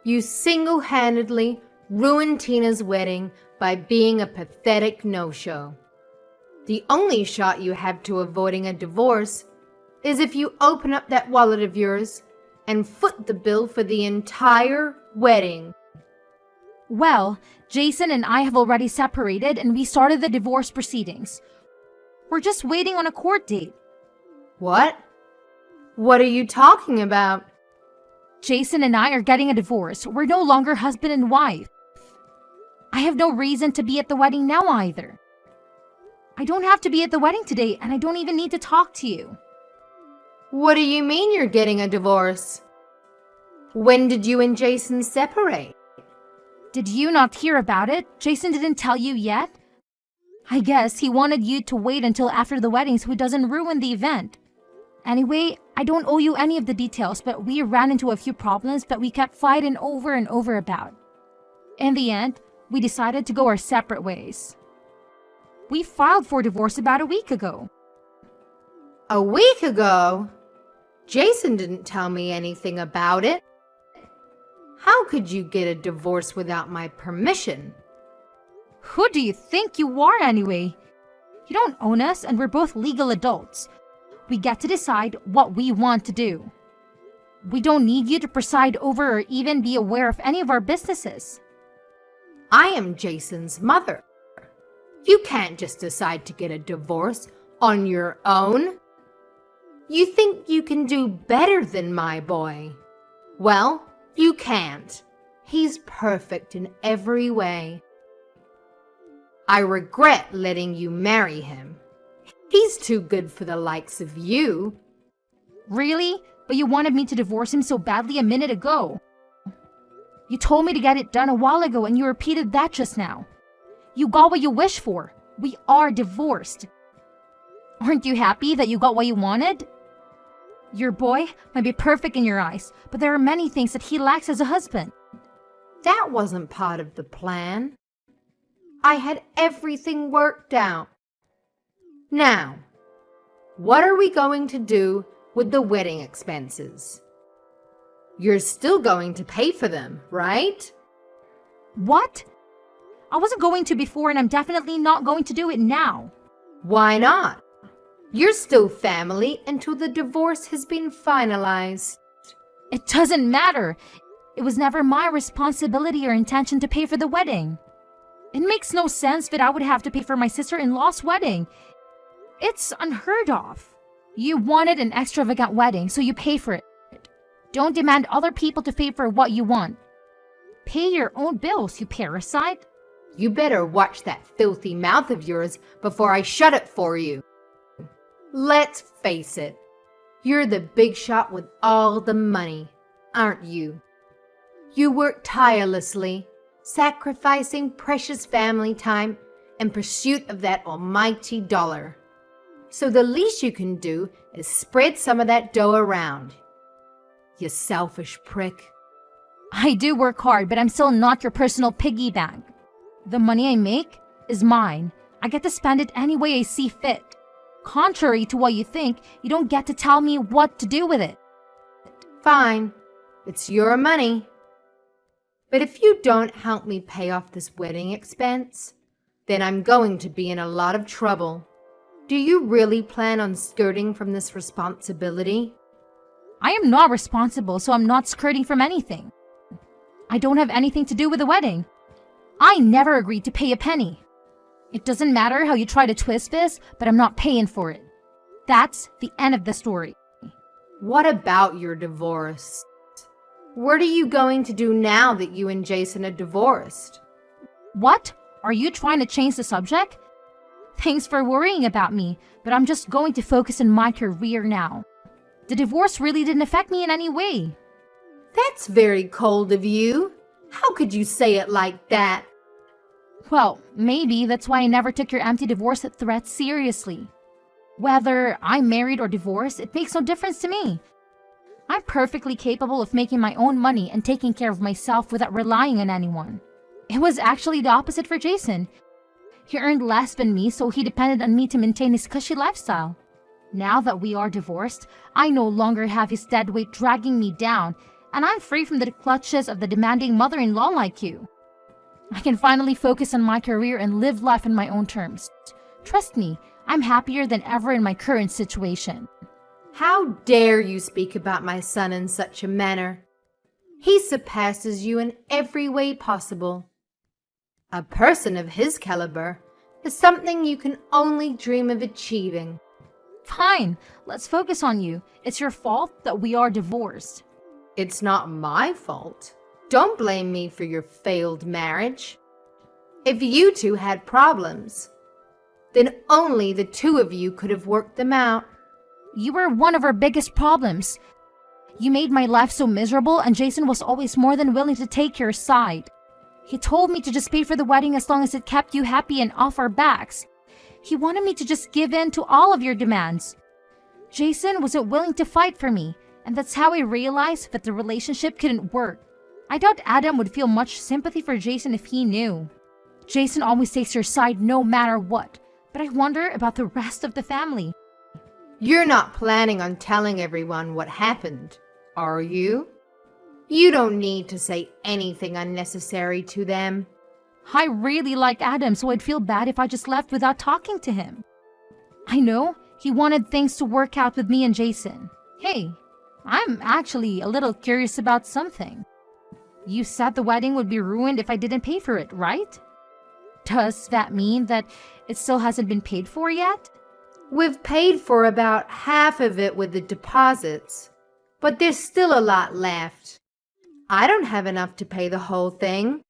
You single-handedly ruined Tina's wedding by being a pathetic no-show. The only shot you have to avoiding a divorce is if you open up that wallet of yours and foot the bill for the entire wedding. Well, Jason and I have already separated and we started the divorce proceedings. We're just waiting on a court date. What? What are you talking about? Jason and I are getting a divorce. We're no longer husband and wife. I have no reason to be at the wedding now either. I don't have to be at the wedding today, and I don't even need to talk to you. What do you mean you're getting a divorce? When did you and Jason separate? Did you not hear about it? Jason didn't tell you yet? I guess he wanted you to wait until after the wedding so he doesn't ruin the event. Anyway, I don't owe you any of the details, but we ran into a few problems that we kept fighting over and over about. In the end, we decided to go our separate ways. We filed for divorce about a week ago. A week ago? Jason didn't tell me anything about it. How could you get a divorce without my permission? Who do you think you are anyway? You don't own us and we're both legal adults. We get to decide what we want to do. We don't need you to preside over or even be aware of any of our businesses. I am Jason's mother. You can't just decide to get a divorce on your own. You think you can do better than my boy? Well, you can't. He's perfect in every way. I regret letting you marry him. He's too good for the likes of you. Really? But you wanted me to divorce him so badly a minute ago. You told me to get it done a while ago and you repeated that just now. You got what you wished for. We are divorced. Aren't you happy that you got what you wanted? Your boy might be perfect in your eyes, but there are many things that he lacks as a husband. That wasn't part of the plan. I had everything worked out. Now, what are we going to do with the wedding expenses? You're still going to pay for them, right? What? I wasn't going to before and I'm definitely not going to do it now. Why not? You're still family until the divorce has been finalized. It doesn't matter. It was never my responsibility or intention to pay for the wedding. It makes no sense that I would have to pay for my sister-in-law's wedding. It's unheard of. You wanted an extravagant wedding, so you pay for it. Don't demand other people to pay for what you want. Pay your own bills, you parasite. You better watch that filthy mouth of yours before I shut it for you. Let's face it, you're the big shot with all the money, aren't you? You work tirelessly, sacrificing precious family time in pursuit of that almighty dollar. So the least you can do is spread some of that dough around. You selfish prick. I do work hard, but I'm still not your personal piggy bank. The money I make is mine. I get to spend it any way I see fit. Contrary to what you think, you don't get to tell me what to do with it. Fine, it's your money. But if you don't help me pay off this wedding expense, then I'm going to be in a lot of trouble. Do you really plan on skirting from this responsibility? I am not responsible, so I'm not skirting from anything. I don't have anything to do with the wedding. I never agreed to pay a penny. It doesn't matter how you try to twist this, but I'm not paying for it. That's the end of the story. What about your divorce? What are you going to do now that you and Jason are divorced? What? Are you trying to change the subject? Thanks for worrying about me, but I'm just going to focus on my career now. The divorce really didn't affect me in any way. That's very cold of you. How could you say it like that? Well, maybe that's why I never took your empty divorce threats seriously. Whether I'm married or divorced, it makes no difference to me. I'm perfectly capable of making my own money and taking care of myself without relying on anyone. It was actually the opposite for Jason. He earned less than me, so he depended on me to maintain his cushy lifestyle. Now that we are divorced, I no longer have his dead weight dragging me down, and I'm free from the clutches of the demanding mother-in-law like you. I can finally focus on my career and live life on my own terms. Trust me, I'm happier than ever in my current situation. How dare you speak about my son in such a manner? He surpasses you in every way possible. A person of his caliber is something you can only dream of achieving. Fine, let's focus on you. It's your fault that we are divorced. It's not my fault. Don't blame me for your failed marriage. If you two had problems, then only the two of you could have worked them out. You were one of our biggest problems. You made my life so miserable, and Jason was always more than willing to take your side. He told me to just pay for the wedding as long as it kept you happy and off our backs. He wanted me to just give in to all of your demands. Jason wasn't willing to fight for me, and that's how I realized that the relationship couldn't work. I doubt Adam would feel much sympathy for Jason if he knew. Jason always takes your side no matter what, but I wonder about the rest of the family. You're not planning on telling everyone what happened, are you? You don't need to say anything unnecessary to them. I really like Adam, so I'd feel bad if I just left without talking to him. I know he wanted things to work out with me and Jason. Hey, I'm actually a little curious about something. You said the wedding would be ruined if I didn't pay for it, right? Does that mean that it still hasn't been paid for yet? We've paid for about half of it with the deposits, but there's still a lot left. I don't have enough to pay the whole thing.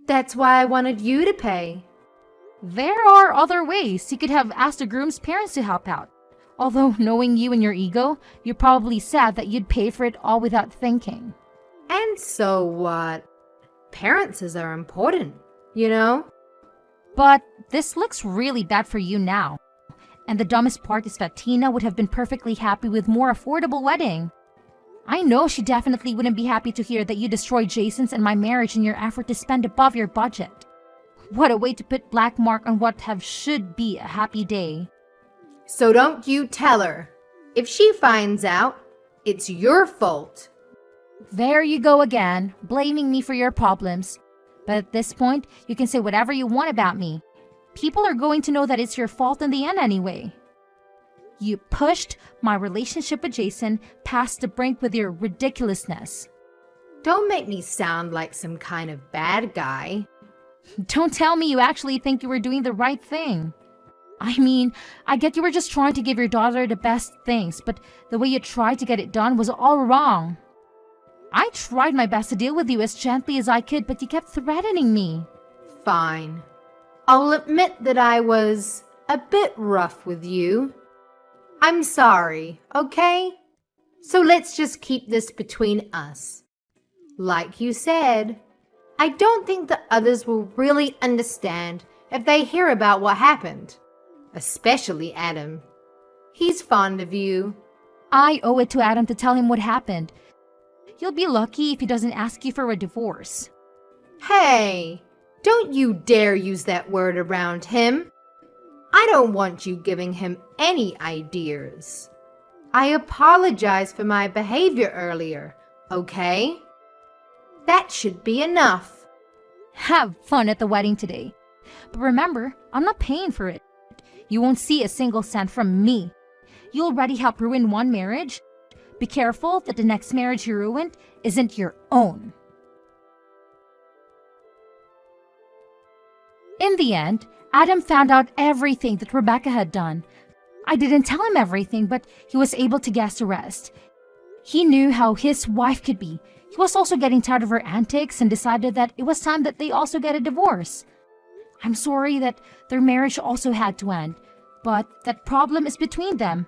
That's why I wanted you to pay. There are other ways. You could have asked the groom's parents to help out. Although, knowing you and your ego, you probably said that you'd pay for it all without thinking. And so what? Parents are important, you know? But this looks really bad for you now. And the dumbest part is that Tina would have been perfectly happy with more affordable wedding. I know she definitely wouldn't be happy to hear that you destroyed Jason's and my marriage in your effort to spend above your budget. What a way to put black mark on what should be a happy day. So don't you tell her. If she finds out, it's your fault. There you go again, blaming me for your problems. But at this point, you can say whatever you want about me. People are going to know that it's your fault in the end anyway. You pushed my relationship with Jason past the brink with your ridiculousness. Don't make me sound like some kind of bad guy. Don't tell me you actually think you were doing the right thing. I mean, I get you were just trying to give your daughter the best things, but the way you tried to get it done was all wrong. I tried my best to deal with you as gently as I could, but you kept threatening me. Fine. I'll admit that I was a bit rough with you. I'm sorry, okay? So let's just keep this between us. Like you said, I don't think the others will really understand if they hear about what happened. Especially Adam. He's fond of you. I owe it to Adam to tell him what happened. You'll be lucky if he doesn't ask you for a divorce. Hey, don't you dare use that word around him. I don't want you giving him any ideas. I apologize for my behavior earlier, okay? That should be enough. Have fun at the wedding today. But remember, I'm not paying for it. You won't see a single cent from me. You already helped ruin one marriage. Be careful that the next marriage you ruined isn't your own. In the end, Adam found out everything that Rebecca had done. I didn't tell him everything, but he was able to guess the rest. He knew how his wife could be. He was also getting tired of her antics and decided that it was time that they also get a divorce. I'm sorry that their marriage also had to end, but that problem is between them.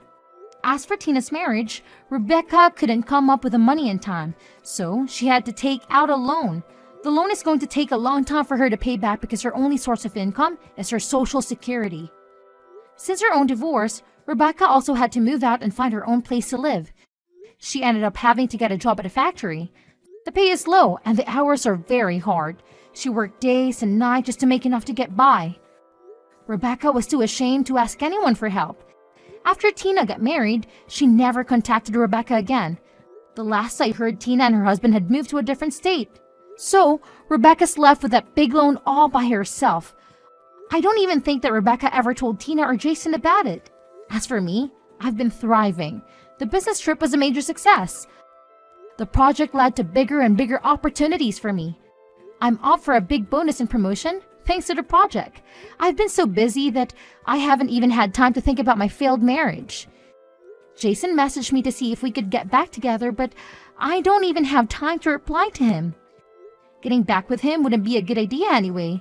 As for Tina's marriage, Rebecca couldn't come up with the money in time, so she had to take out a loan. The loan is going to take a long time for her to pay back because her only source of income is her social security. Since her own divorce, Rebecca also had to move out and find her own place to live. She ended up having to get a job at a factory. The pay is low and the hours are very hard. She worked days and nights just to make enough to get by. Rebecca was too ashamed to ask anyone for help. After Tina got married, she never contacted Rebecca again. The last I heard, Tina and her husband had moved to a different state. So, Rebecca's left with that big loan all by herself. I don't even think that Rebecca ever told Tina or Jason about it. As for me, I've been thriving. The business trip was a major success. The project led to bigger and bigger opportunities for me. I'm up for a big bonus and promotion thanks to the project. I've been so busy that I haven't even had time to think about my failed marriage. Jason messaged me to see if we could get back together, but I don't even have time to reply to him. Getting back with him wouldn't be a good idea anyway.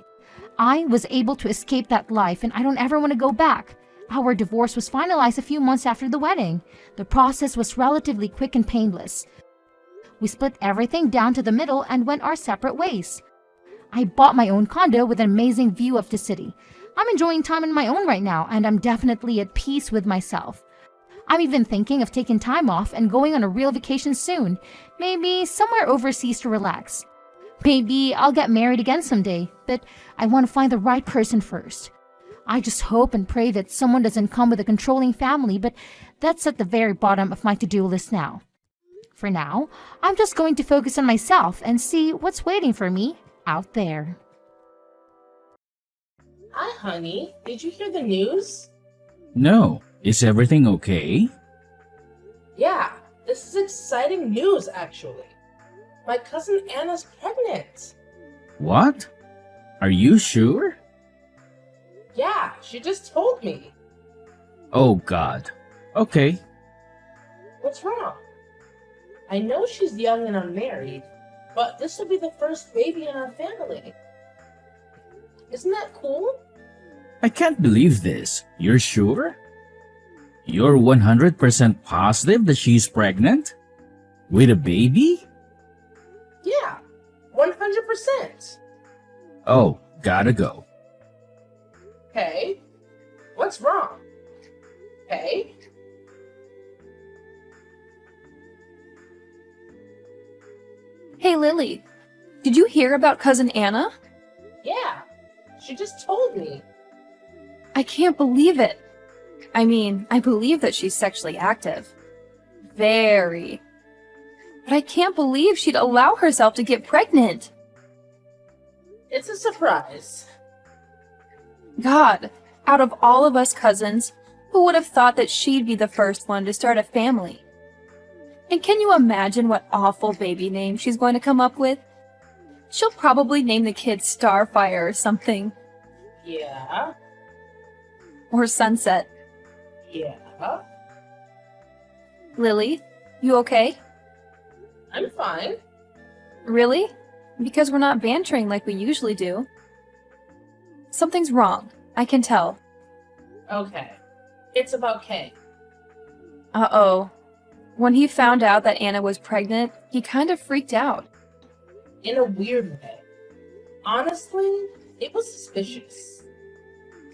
I was able to escape that life and I don't ever want to go back. Our divorce was finalized a few months after the wedding. The process was relatively quick and painless. We split everything down to the middle and went our separate ways. I bought my own condo with an amazing view of the city. I'm enjoying time on my own right now and I'm definitely at peace with myself. I'm even thinking of taking time off and going on a real vacation soon, maybe somewhere overseas to relax. Maybe I'll get married again someday, but I want to find the right person first. I just hope and pray that someone doesn't come with a controlling family, but that's at the very bottom of my to-do list now. For now, I'm just going to focus on myself and see what's waiting for me out there. Hi, honey. Did you hear the news? No, is everything okay? Yeah, this is exciting news, actually. My cousin Anna's pregnant. What? Are you sure? Yeah, she just told me. Oh God. Okay. What's wrong? I know she's young and unmarried, but this will be the first baby in our family. Isn't that cool? I can't believe this. You're sure? You're 100% positive that she's pregnant? With a baby? Yeah, 100%. Oh, gotta go. Hey, what's wrong? Hey? Hey, Lily. Did you hear about Cousin Anna? Yeah, she just told me. I can't believe it. I mean, I believe that she's sexually active. Very. But I can't believe she'd allow herself to get pregnant. It's a surprise. God, out of all of us cousins, who would have thought that she'd be the first one to start a family? And can you imagine what awful baby name she's going to come up with? She'll probably name the kid Starfire or something. Yeah, Or Sunset. yeah. Lily, you okay? I'm fine. Really? Because we're not bantering like we usually do. Something's wrong. I can tell. Okay. It's about Kay. Uh-oh. When he found out that Anna was pregnant, he kind of freaked out. In a weird way. Honestly, it was suspicious.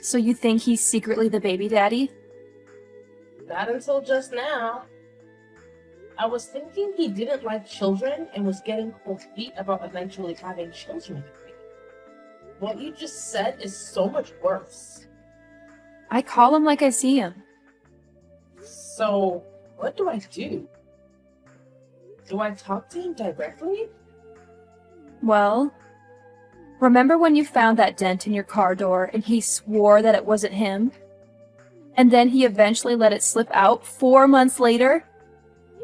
So you think he's secretly the baby daddy? Not until just now. I was thinking he didn't like children and was getting cold feet about eventually having children with me. What you just said is so much worse. I call him like I see him. So, what do I do? Do I talk to him directly? Well, remember when you found that dent in your car door and he swore that it wasn't him? And then he eventually let it slip out 4 months later?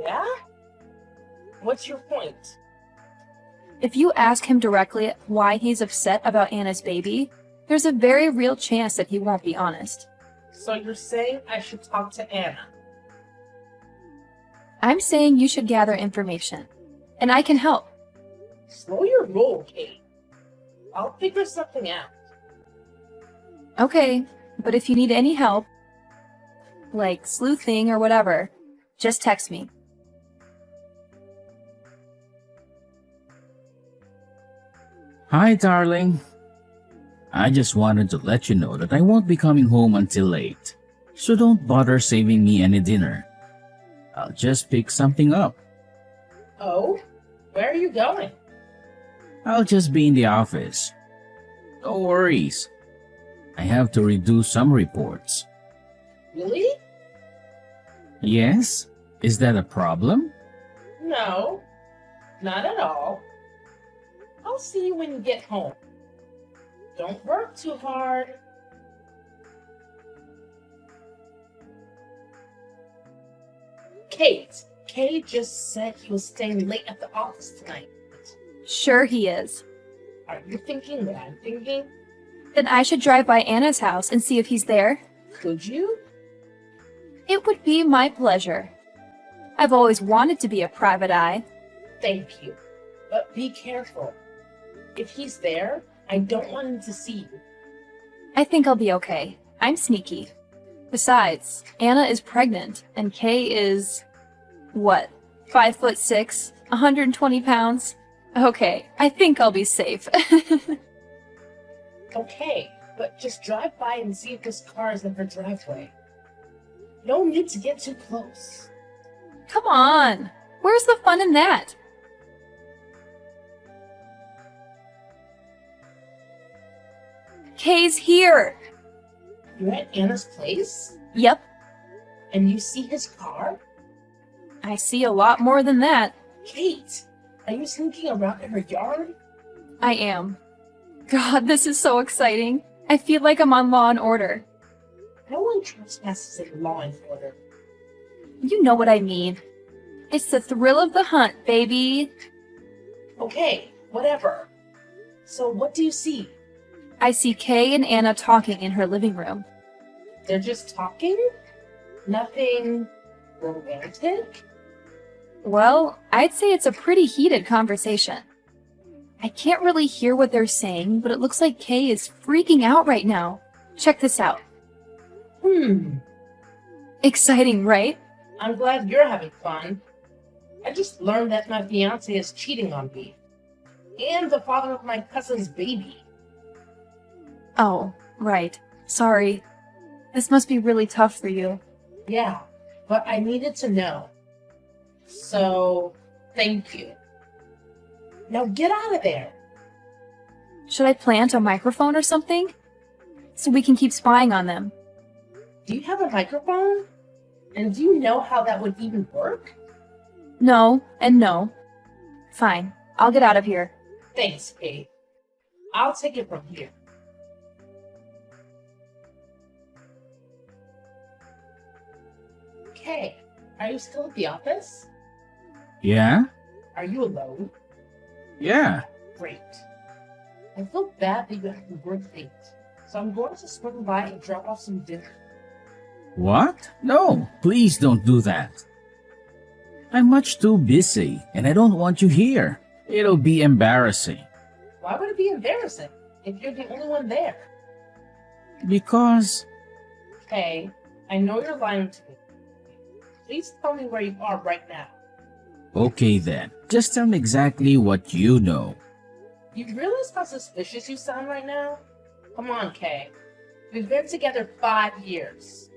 Yeah? What's your point? If you ask him directly why he's upset about Anna's baby, there's a very real chance that he won't be honest. So you're saying I should talk to Anna? I'm saying you should gather information, and I can help. Slow your roll, Kate. I'll figure something out. Okay, but if you need any help, like sleuthing or whatever, just text me. Hi, darling. I just wanted to let you know that I won't be coming home until late. So don't bother saving me any dinner. I'll just pick something up. Oh? Where are you going? I'll just be in the office. No worries. I have to redo some reports. Really? Yes? Is that a problem? No, not at all. I'll see you when you get home. Don't work too hard. Kate just said he was staying late at the office tonight. Sure he is. Are you thinking what I'm thinking? Then I should drive by Anna's house and see if he's there. Could you? It would be my pleasure. I've always wanted to be a private eye. Thank you. But be careful. If he's there, I don't want him to see you. I think I'll be okay. I'm sneaky. Besides, Anna is pregnant, and Kay is... what? 5'6", 120 pounds? Okay, I think I'll be safe. Okay, but just drive by and see if this car is in her driveway. No need to get too close. Come on! Where's the fun in that? Kay's here! You're at Anna's place? Yep, And you see his car? I see a lot more than that. Kate, are you sneaking around in her yard? I am. God, this is so exciting. I feel like I'm on Law and Order. No one trespasses in law and order. You know what I mean. It's the thrill of the hunt, baby. Okay, whatever. So what do you see? I see Kay and Anna talking in her living room. They're just talking? Nothing romantic? Well, I'd say it's a pretty heated conversation. I can't really hear what they're saying, but it looks like Kay is freaking out right now. Check this out. Exciting, right? I'm glad you're having fun. I just learned that my fiance is cheating on me. And the father of my cousin's baby. Oh, right. Sorry. This must be really tough for you. Yeah, but I needed to know. So, thank you. Now get out of there. Should I plant a microphone or something? So we can keep spying on them. Do you have a microphone? And do you know how that would even work? No, and no. Fine. I'll get out of here. Thanks, Kate. I'll take it from here. Kay, are you still at the office? Yeah? Are you alone? Yeah. Great. I feel bad that you have to work late, so I'm going to swing by and drop off some dinner. What? No, please don't do that. I'm much too busy, and I don't want you here. It'll be embarrassing. Why would it be embarrassing if you're the only one there? Because... Kay, I know you're lying to me. Please tell me where you are right now. Okay then, just tell me exactly what you know. You realize how suspicious you sound right now? Come on, Kay. We've been together 5 years.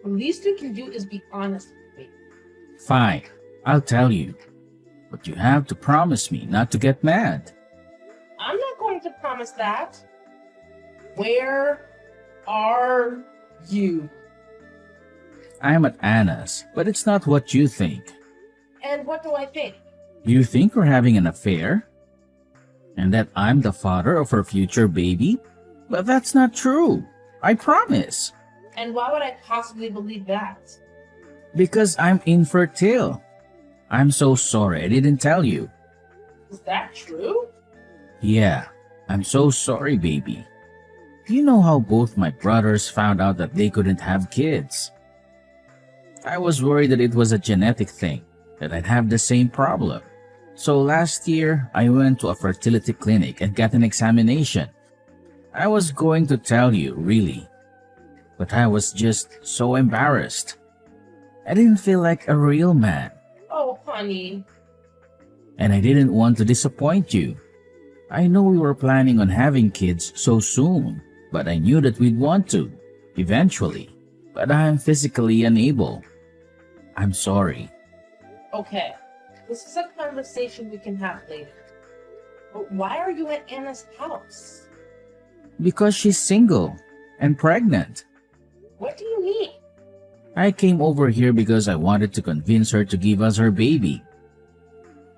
The least you can do is be honest with me. Fine, I'll tell you. But you have to promise me not to get mad. I'm not going to promise that. Where are you? I'm at Anna's, but it's not what you think. And what do I think? You think we're having an affair? And that I'm the father of her future baby? But that's not true. I promise. And why would I possibly believe that? Because I'm infertile. I'm so sorry I didn't tell you. Is that true? Yeah, I'm so sorry, baby. You know how both my brothers found out that they couldn't have kids? I was worried that it was a genetic thing, that I'd have the same problem. So last year, I went to a fertility clinic and got an examination. I was going to tell you, really. But I was just so embarrassed. I didn't feel like a real man. Oh, honey. And I didn't want to disappoint you. I know we were planning on having kids so soon, but I knew that we'd want to, eventually. but I'm physically unable. I'm sorry. Okay, this is a conversation we can have later. But why are you at Anna's house? Because she's single and pregnant. What do you mean? I came over here because I wanted to convince her to give us her baby.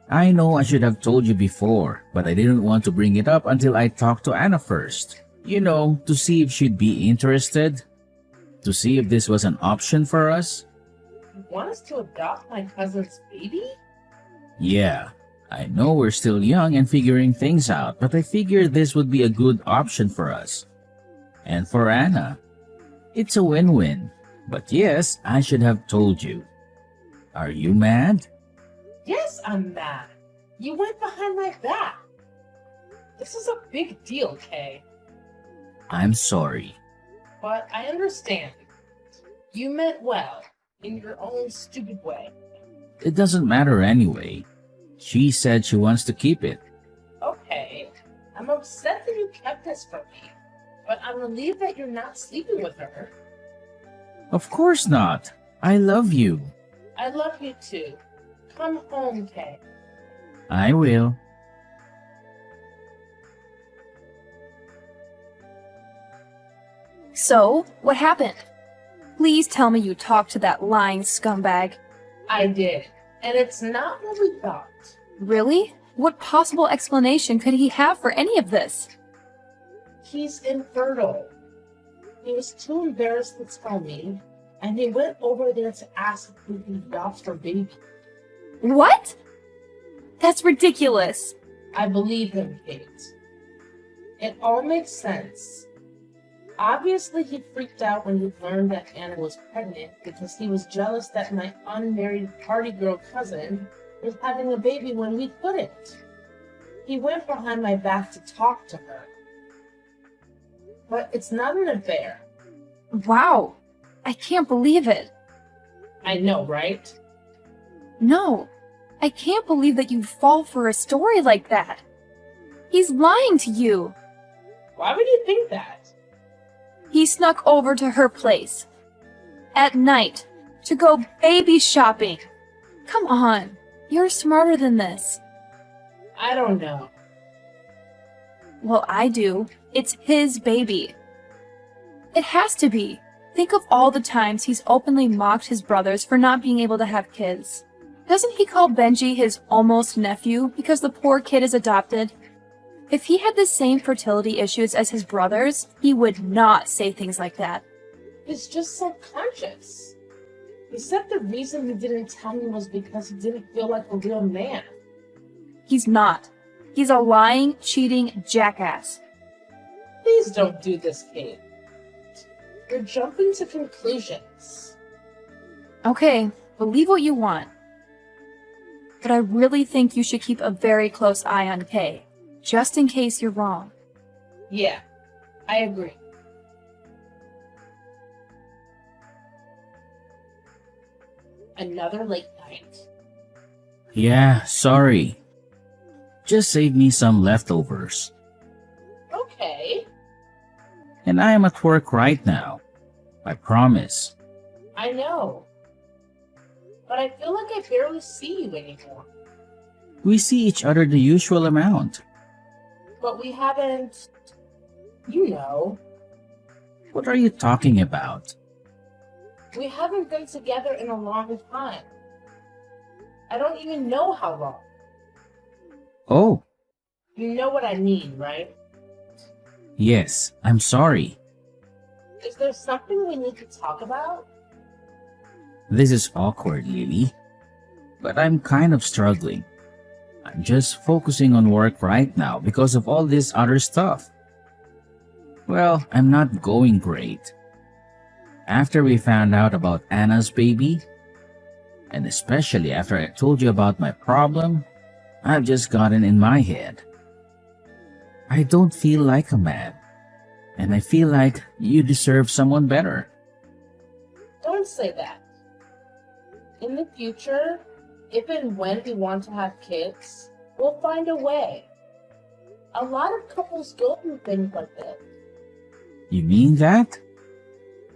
I know I should have told you before, but I didn't want to bring it up until I talked to Anna first. You know, to see if she'd be interested. To see if this was an option for us. You want us to adopt my cousin's baby? Yeah, I know we're still young and figuring things out, but I figured this would be a good option for us. And for Anna. It's a win-win. But yes, I should have told you. Are you mad? Yes, I'm mad. You went behind my back. This is a big deal, Kay. I'm sorry. But I understand. You meant well, in your own stupid way. It doesn't matter anyway. She said she wants to keep it. Okay, I'm upset that you kept this from me, but I'm relieved that you're not sleeping with her. Of course not. I love you. I love you too. Come home, Kay. I will. So, what happened? Please tell me you talked to that lying scumbag. I did, and it's not what we thought. Really? What possible explanation could he have for any of this? He's infertile. He was too embarrassed to tell me, and he went over there to ask if we could adopt her baby. What? That's ridiculous. I believe him, Kate. It all makes sense. Obviously, he freaked out when he learned that Anna was pregnant because he was jealous that my unmarried party girl cousin was having a baby when we couldn't. He went behind my back to talk to her. But it's not an affair. Wow. I can't believe it. I know, right? No. I can't believe that you'd fall for a story like that. He's lying to you. Why would you think that? He snuck over to her place. At night. To go baby shopping. Come on. You're smarter than this. I don't know. Well, I do. It's his baby. It has to be. Think of all the times he's openly mocked his brothers for not being able to have kids. Doesn't he call Benji his almost nephew because the poor kid is adopted? If he had the same fertility issues as his brothers, he would not say things like that. He's just subconscious. He said the reason he didn't tell me was because he didn't feel like a real man. He's not. He's a lying, cheating jackass. Please don't do this, Kate. You're jumping to conclusions. Okay, believe what you want. But I really think you should keep a very close eye on Kay, just in case you're wrong. Yeah, I agree. Another late night. Yeah, sorry. Just save me some leftovers. Okay, And I am at work right now. I promise. I know. But I feel like I barely see you anymore. We see each other the usual amount. But we haven't... You know. What are you talking about? We haven't been together in a long time. I don't even know how long. Oh, You know what I mean, right? yes, I'm sorry. Is there something we need to talk about? This is awkward, Lily. But I'm kind of struggling. I'm just focusing on work right now because of all this other stuff. Well, I'm not going great. After we found out about Anna's baby, and especially after I told you about my problem, I've just gotten in my head. I don't feel like a man, and I feel like you deserve someone better. Don't say that. In the future, if and when we want to have kids, we'll find a way. A lot of couples go through things like this. You mean that?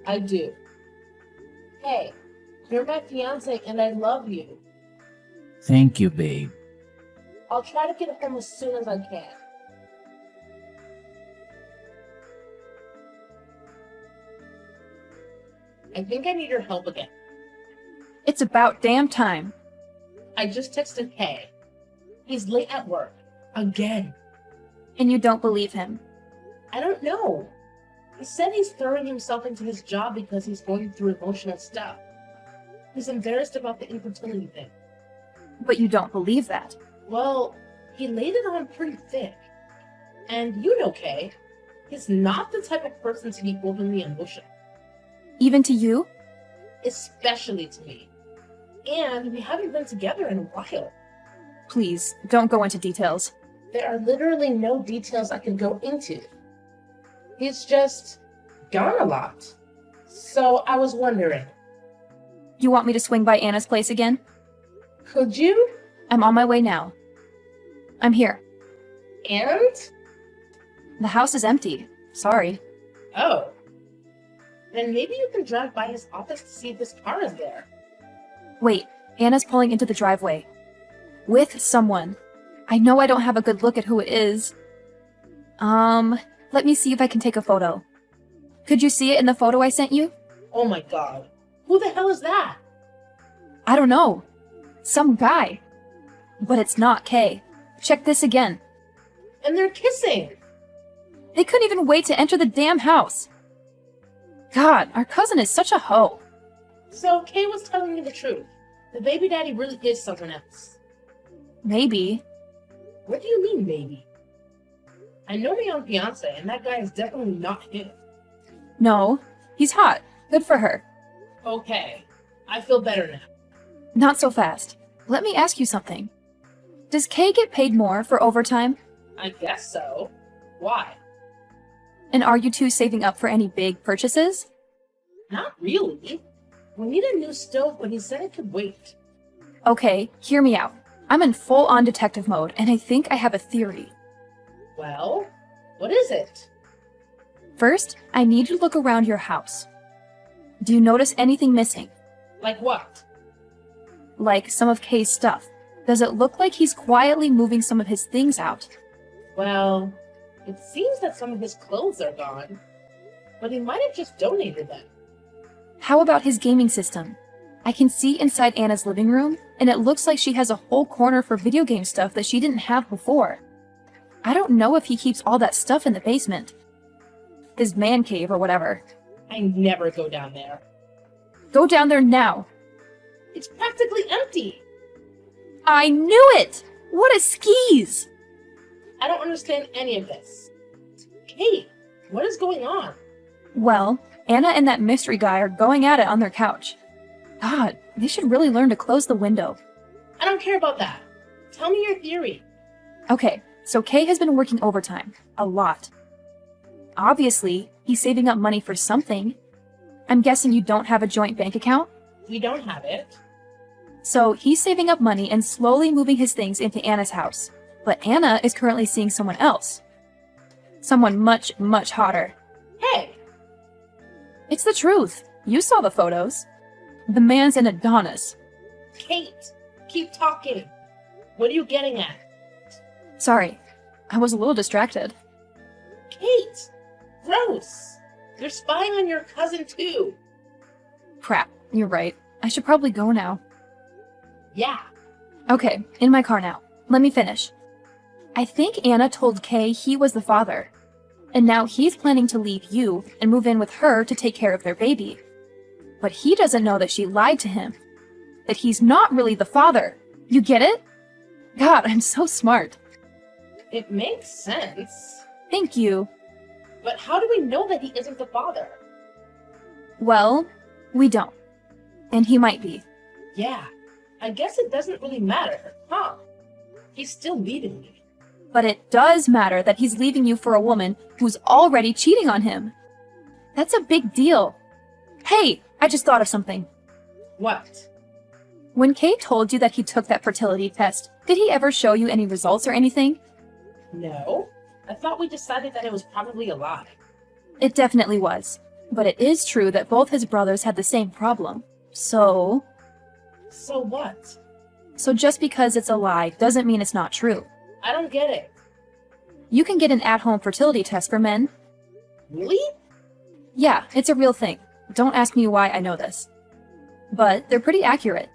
I do. Hey, you're my fiance and I love you. Thank you, babe. I'll try to get home as soon as I can. I think I need your help again. It's about damn time. I just texted Kay. He's late at work. Again. And you don't believe him. I don't know. He said he's throwing himself into his job because he's going through emotional stuff. He's embarrassed about the infertility thing. But you don't believe that. Well, he laid it on pretty thick. And you know Kay. He's not the type of person to be overly emotional. Even to you? Especially to me. And we haven't been together in a while. Please, don't go into details. There are literally no details I can go into. He's just gone a lot. So I was wondering, You want me to swing by Anna's place again? could you? I'm on my way now. I'm here. And? The house is empty. Sorry. Oh. Then maybe you can drive by his office to see if his car is there. Wait, Anna's pulling into the driveway. With someone. I know I don't have a good look at who it is. Let me see if I can take a photo. Could you see it in the photo I sent you? Oh my god. Who the hell is that? I don't know. Some guy. But it's not Kay. Check this again. And they're kissing. They couldn't even wait to enter the damn house. God, our cousin is such a hoe. So Kay was telling you the truth. The baby daddy really is someone else. Maybe. What do you mean, maybe? I know my own fiance, and that guy is definitely not him. No, he's hot. Good for her. Okay, I feel better now. Not so fast. Let me ask you something. Does Kay get paid more for overtime? I guess so. Why? And are you two saving up for any big purchases? Not really. We need a new stove, but he said it could wait. Okay, hear me out. I'm in full-on detective mode, and I think I have a theory. Well, what is it? First, I need you to look around your house. Do you notice anything missing? Like what? Like some of Kay's stuff. Does it look like he's quietly moving some of his things out? Well, it seems that some of his clothes are gone, but he might have just donated them. How about his gaming system? I can see inside Anna's living room, and it looks like she has a whole corner for video game stuff that she didn't have before. I don't know if he keeps all that stuff in the basement. His man cave or whatever. I never go down there. Go down there now. It's practically empty. I knew it! What a skis! I don't understand any of this. Kate, what is going on? Well, Anna and that mystery guy are going at it on their couch. God, they should really learn to close the window. I don't care about that. Tell me your theory. Okay, so Kay has been working overtime. A lot. Obviously, he's saving up money for something. I'm guessing you don't have a joint bank account? We don't have it. So he's saving up money and slowly moving his things into Anna's house. But Anna is currently seeing someone else. Someone much, much hotter. Hey, It's the truth. You saw the photos. The man's an Adonis. Kate, keep talking. What are you getting at? Sorry, I was a little distracted. Kate, gross. They're spying on your cousin too. Crap, you're right. I should probably go now. Yeah, Okay, in my car now. Let me finish. I think Anna told Kay he was the father. And now he's planning to leave you and move in with her to take care of their baby. But he doesn't know that she lied to him. That he's not really the father. You get it? God, I'm so smart. it makes sense. Thank you. But how do we know that he isn't the father? Well, we don't. And he might be. Yeah, I guess it doesn't really matter, huh? He's still leaving me. But it does matter that he's leaving you for a woman who's already cheating on him. That's a big deal. Hey, I just thought of something. What? When Kay told you that he took that fertility test, did he ever show you any results or anything? No, I thought we decided that it was probably a lie. It definitely was. But it is true that both his brothers had the same problem. So what? So just because it's a lie doesn't mean it's not true. I don't get it. You can get an at-home fertility test for men. Really? Yeah, it's a real thing. Don't ask me why I know this. But they're pretty accurate.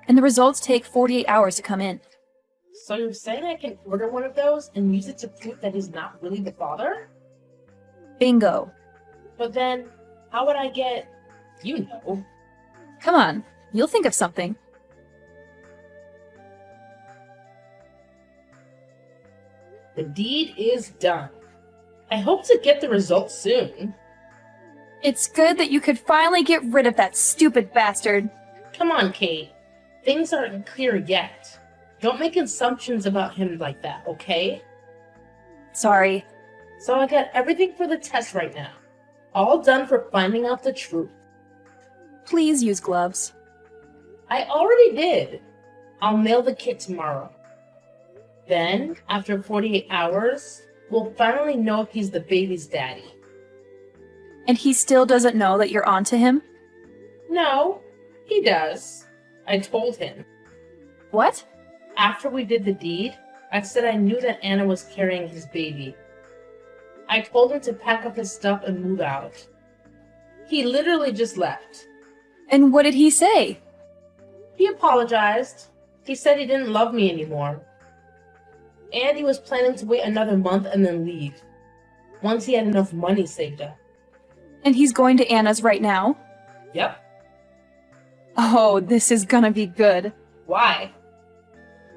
And the results take 48 hours to come in. So you're saying I can order one of those and use it to prove that he's not really the father? Bingo. But then, how would I get, you know? Come on, you'll think of something. The deed is done. I hope to get the results soon. It's good that you could finally get rid of that stupid bastard. Come on, Kate. Things aren't clear yet. Don't make assumptions about him like that, okay? Sorry. So I got everything for the test right now. All done for finding out the truth. Please use gloves. I already did. I'll mail the kit tomorrow. Then, after 48 hours, we'll finally know if he's the baby's daddy. And he still doesn't know that you're onto him? No, he does. I told him. What? After we did the deed, I said I knew that Anna was carrying his baby. I told him to pack up his stuff and move out. He literally just left. And what did he say? He apologized. He said he didn't love me anymore. And he was planning to wait another month and then leave, once he had enough money saved up. And he's going to Anna's right now? Yep. Oh, this is gonna be good. Why?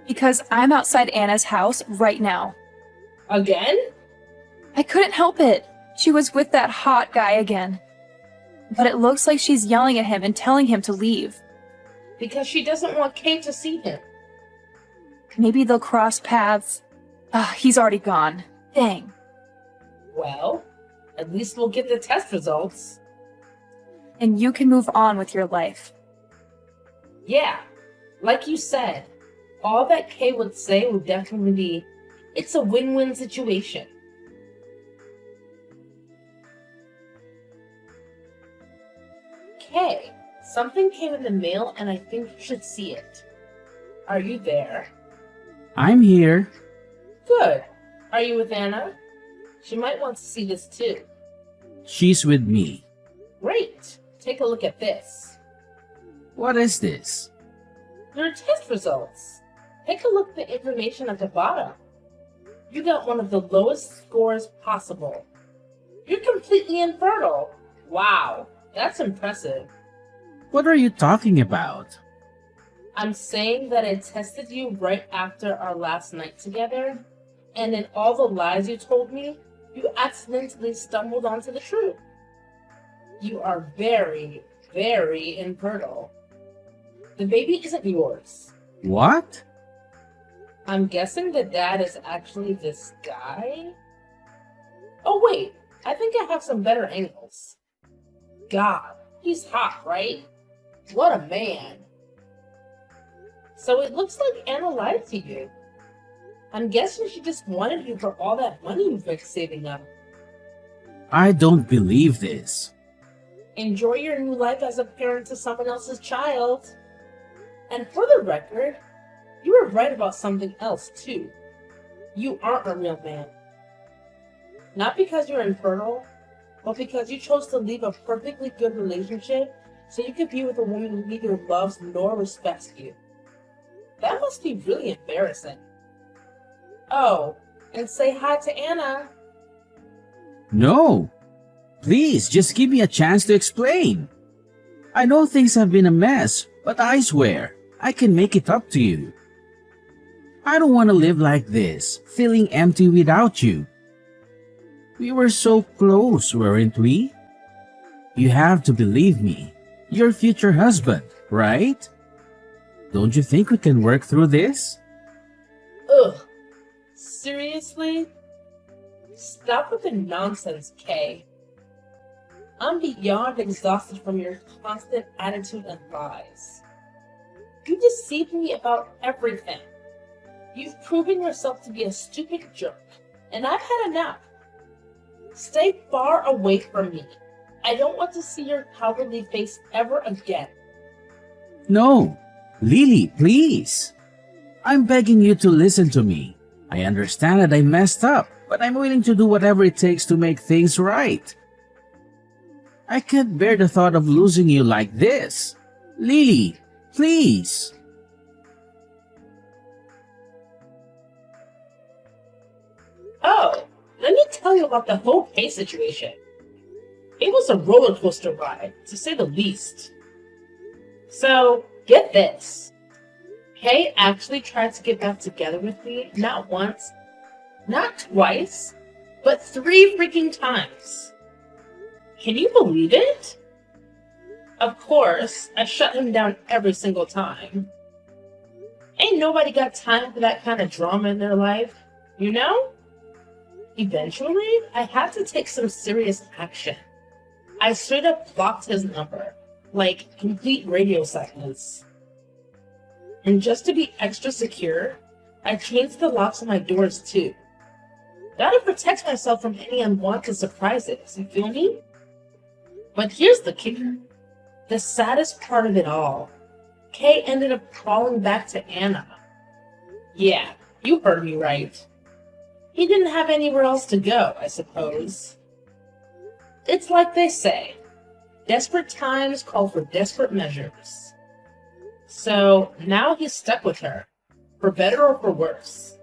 Because I'm outside Anna's house right now. Again? I couldn't help it. She was with that hot guy again. But it looks like she's yelling at him and telling him to leave. Because she doesn't want Kate to see him. Maybe they'll cross paths. He's already gone. Dang. Well, at least we'll get the test results. And you can move on with your life. Yeah, like you said, all that Kay would say would definitely be, it's a win-win situation. Kay, something came in the mail and I think you should see it. Are you there? I'm here. Good. Are you with Anna? She might want to see this too. She's with me. Great. Take a look at this. What is this? Your test results. Take a look at the information at the bottom. You got one of the lowest scores possible. You're completely infertile. Wow, that's impressive. What are you talking about? I'm saying that I tested you right after our last night together, and in all the lies you told me, you accidentally stumbled onto the truth. You are very, very infertile. The baby isn't yours. What? I'm guessing the dad is actually this guy? Oh wait, I think I have some better angles. God, he's hot, right? What a man. So it looks like Anna lied to you. I'm guessing she just wanted you for all that money you've been saving up. I don't believe this. Enjoy your new life as a parent to someone else's child. And for the record, you were right about something else too. You aren't a real man. Not because you're infertile, but because you chose to leave a perfectly good relationship so you could be with a woman who neither loves nor respects you. That must be really embarrassing. Oh, and say hi to Anna. No. Please, just give me a chance to explain. I know things have been a mess, but I swear, I can make it up to you. I don't want to live like this, feeling empty without you. We were so close, weren't we? You have to believe me. Your future husband, right? Don't you think we can work through this? Ugh. Seriously? Stop with the nonsense, Kay. I'm beyond exhausted from your constant attitude and lies. You deceived me about everything. You've proven yourself to be a stupid jerk, and I've had enough. Stay far away from me. I don't want to see your cowardly face ever again. No, Lily, please. I'm begging you to listen to me. I understand that I messed up, but I'm willing to do whatever it takes to make things right. I can't bear the thought of losing you like this. Lily, please. Oh, let me tell you about the whole Kay situation. It was a roller coaster ride, to say the least. So, get this. Kay actually tried to get back together with me not once, not twice, but 3 freaking times. Can you believe it? Of course, I shut him down every single time. Ain't nobody got time for that kind of drama in their life, you know? Eventually, I had to take some serious action. I straight up blocked his number, like complete radio silence. And just to be extra secure, I changed the locks on my doors too. Gotta protect myself from any unwanted surprises, you feel me? But here's the kicker. The saddest part of it all. Kay ended up crawling back to Anna. Yeah, you heard me right. He didn't have anywhere else to go, I suppose. It's like they say, desperate times call for desperate measures. So now he's stuck with her, for better or for worse.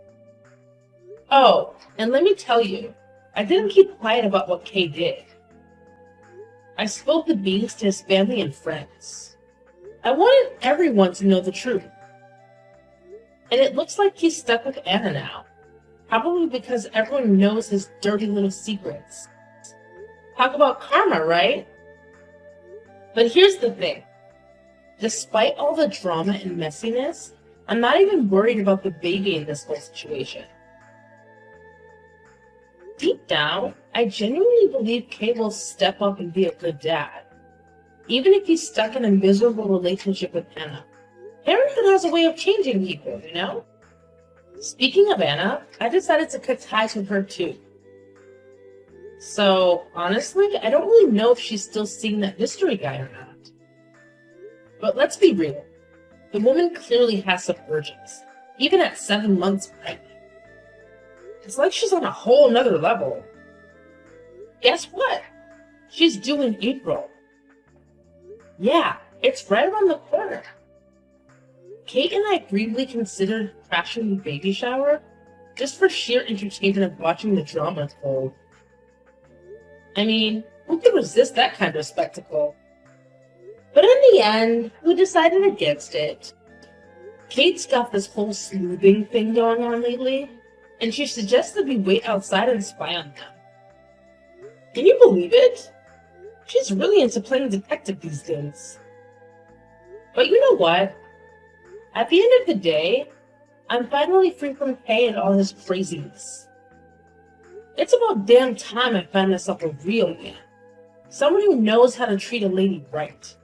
Oh, and let me tell you, I didn't keep quiet about what Kay did. I spilled the beans to his family and friends. I wanted everyone to know the truth. And it looks like he's stuck with Anna now. Probably because everyone knows his dirty little secrets. Talk about karma, right? But here's the thing. Despite all the drama and messiness, I'm not even worried about the baby in this whole situation. Deep down, I genuinely believe Kay will step up and be a good dad. Even if he's stuck in a miserable relationship with Anna. Parenthood has a way of changing people, you know? Speaking of Anna, I decided to cut ties with her too. So, honestly, I don't really know if she's still seeing that mystery guy or not. But let's be real. The woman clearly has some urges, even at 7 months pregnant. It's like she's on a whole nother level. Guess what? She's due in April. Yeah, it's right around the corner. Kate and I briefly considered crashing the baby shower just for sheer entertainment of watching the drama unfold. I mean, who could resist that kind of spectacle? But in the end, we decided against it. Kate's got this whole sleuthing thing going on lately, and she suggested we wait outside and spy on them. Can you believe it? She's really into playing detective these days. But you know what? At the end of the day, I'm finally free from Kay and all his craziness. It's about damn time I found myself a real man. Someone who knows how to treat a lady right.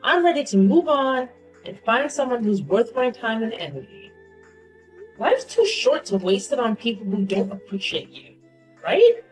I'm ready to move on and find someone who's worth my time and energy. Life's too short to waste it on people who don't appreciate you, right?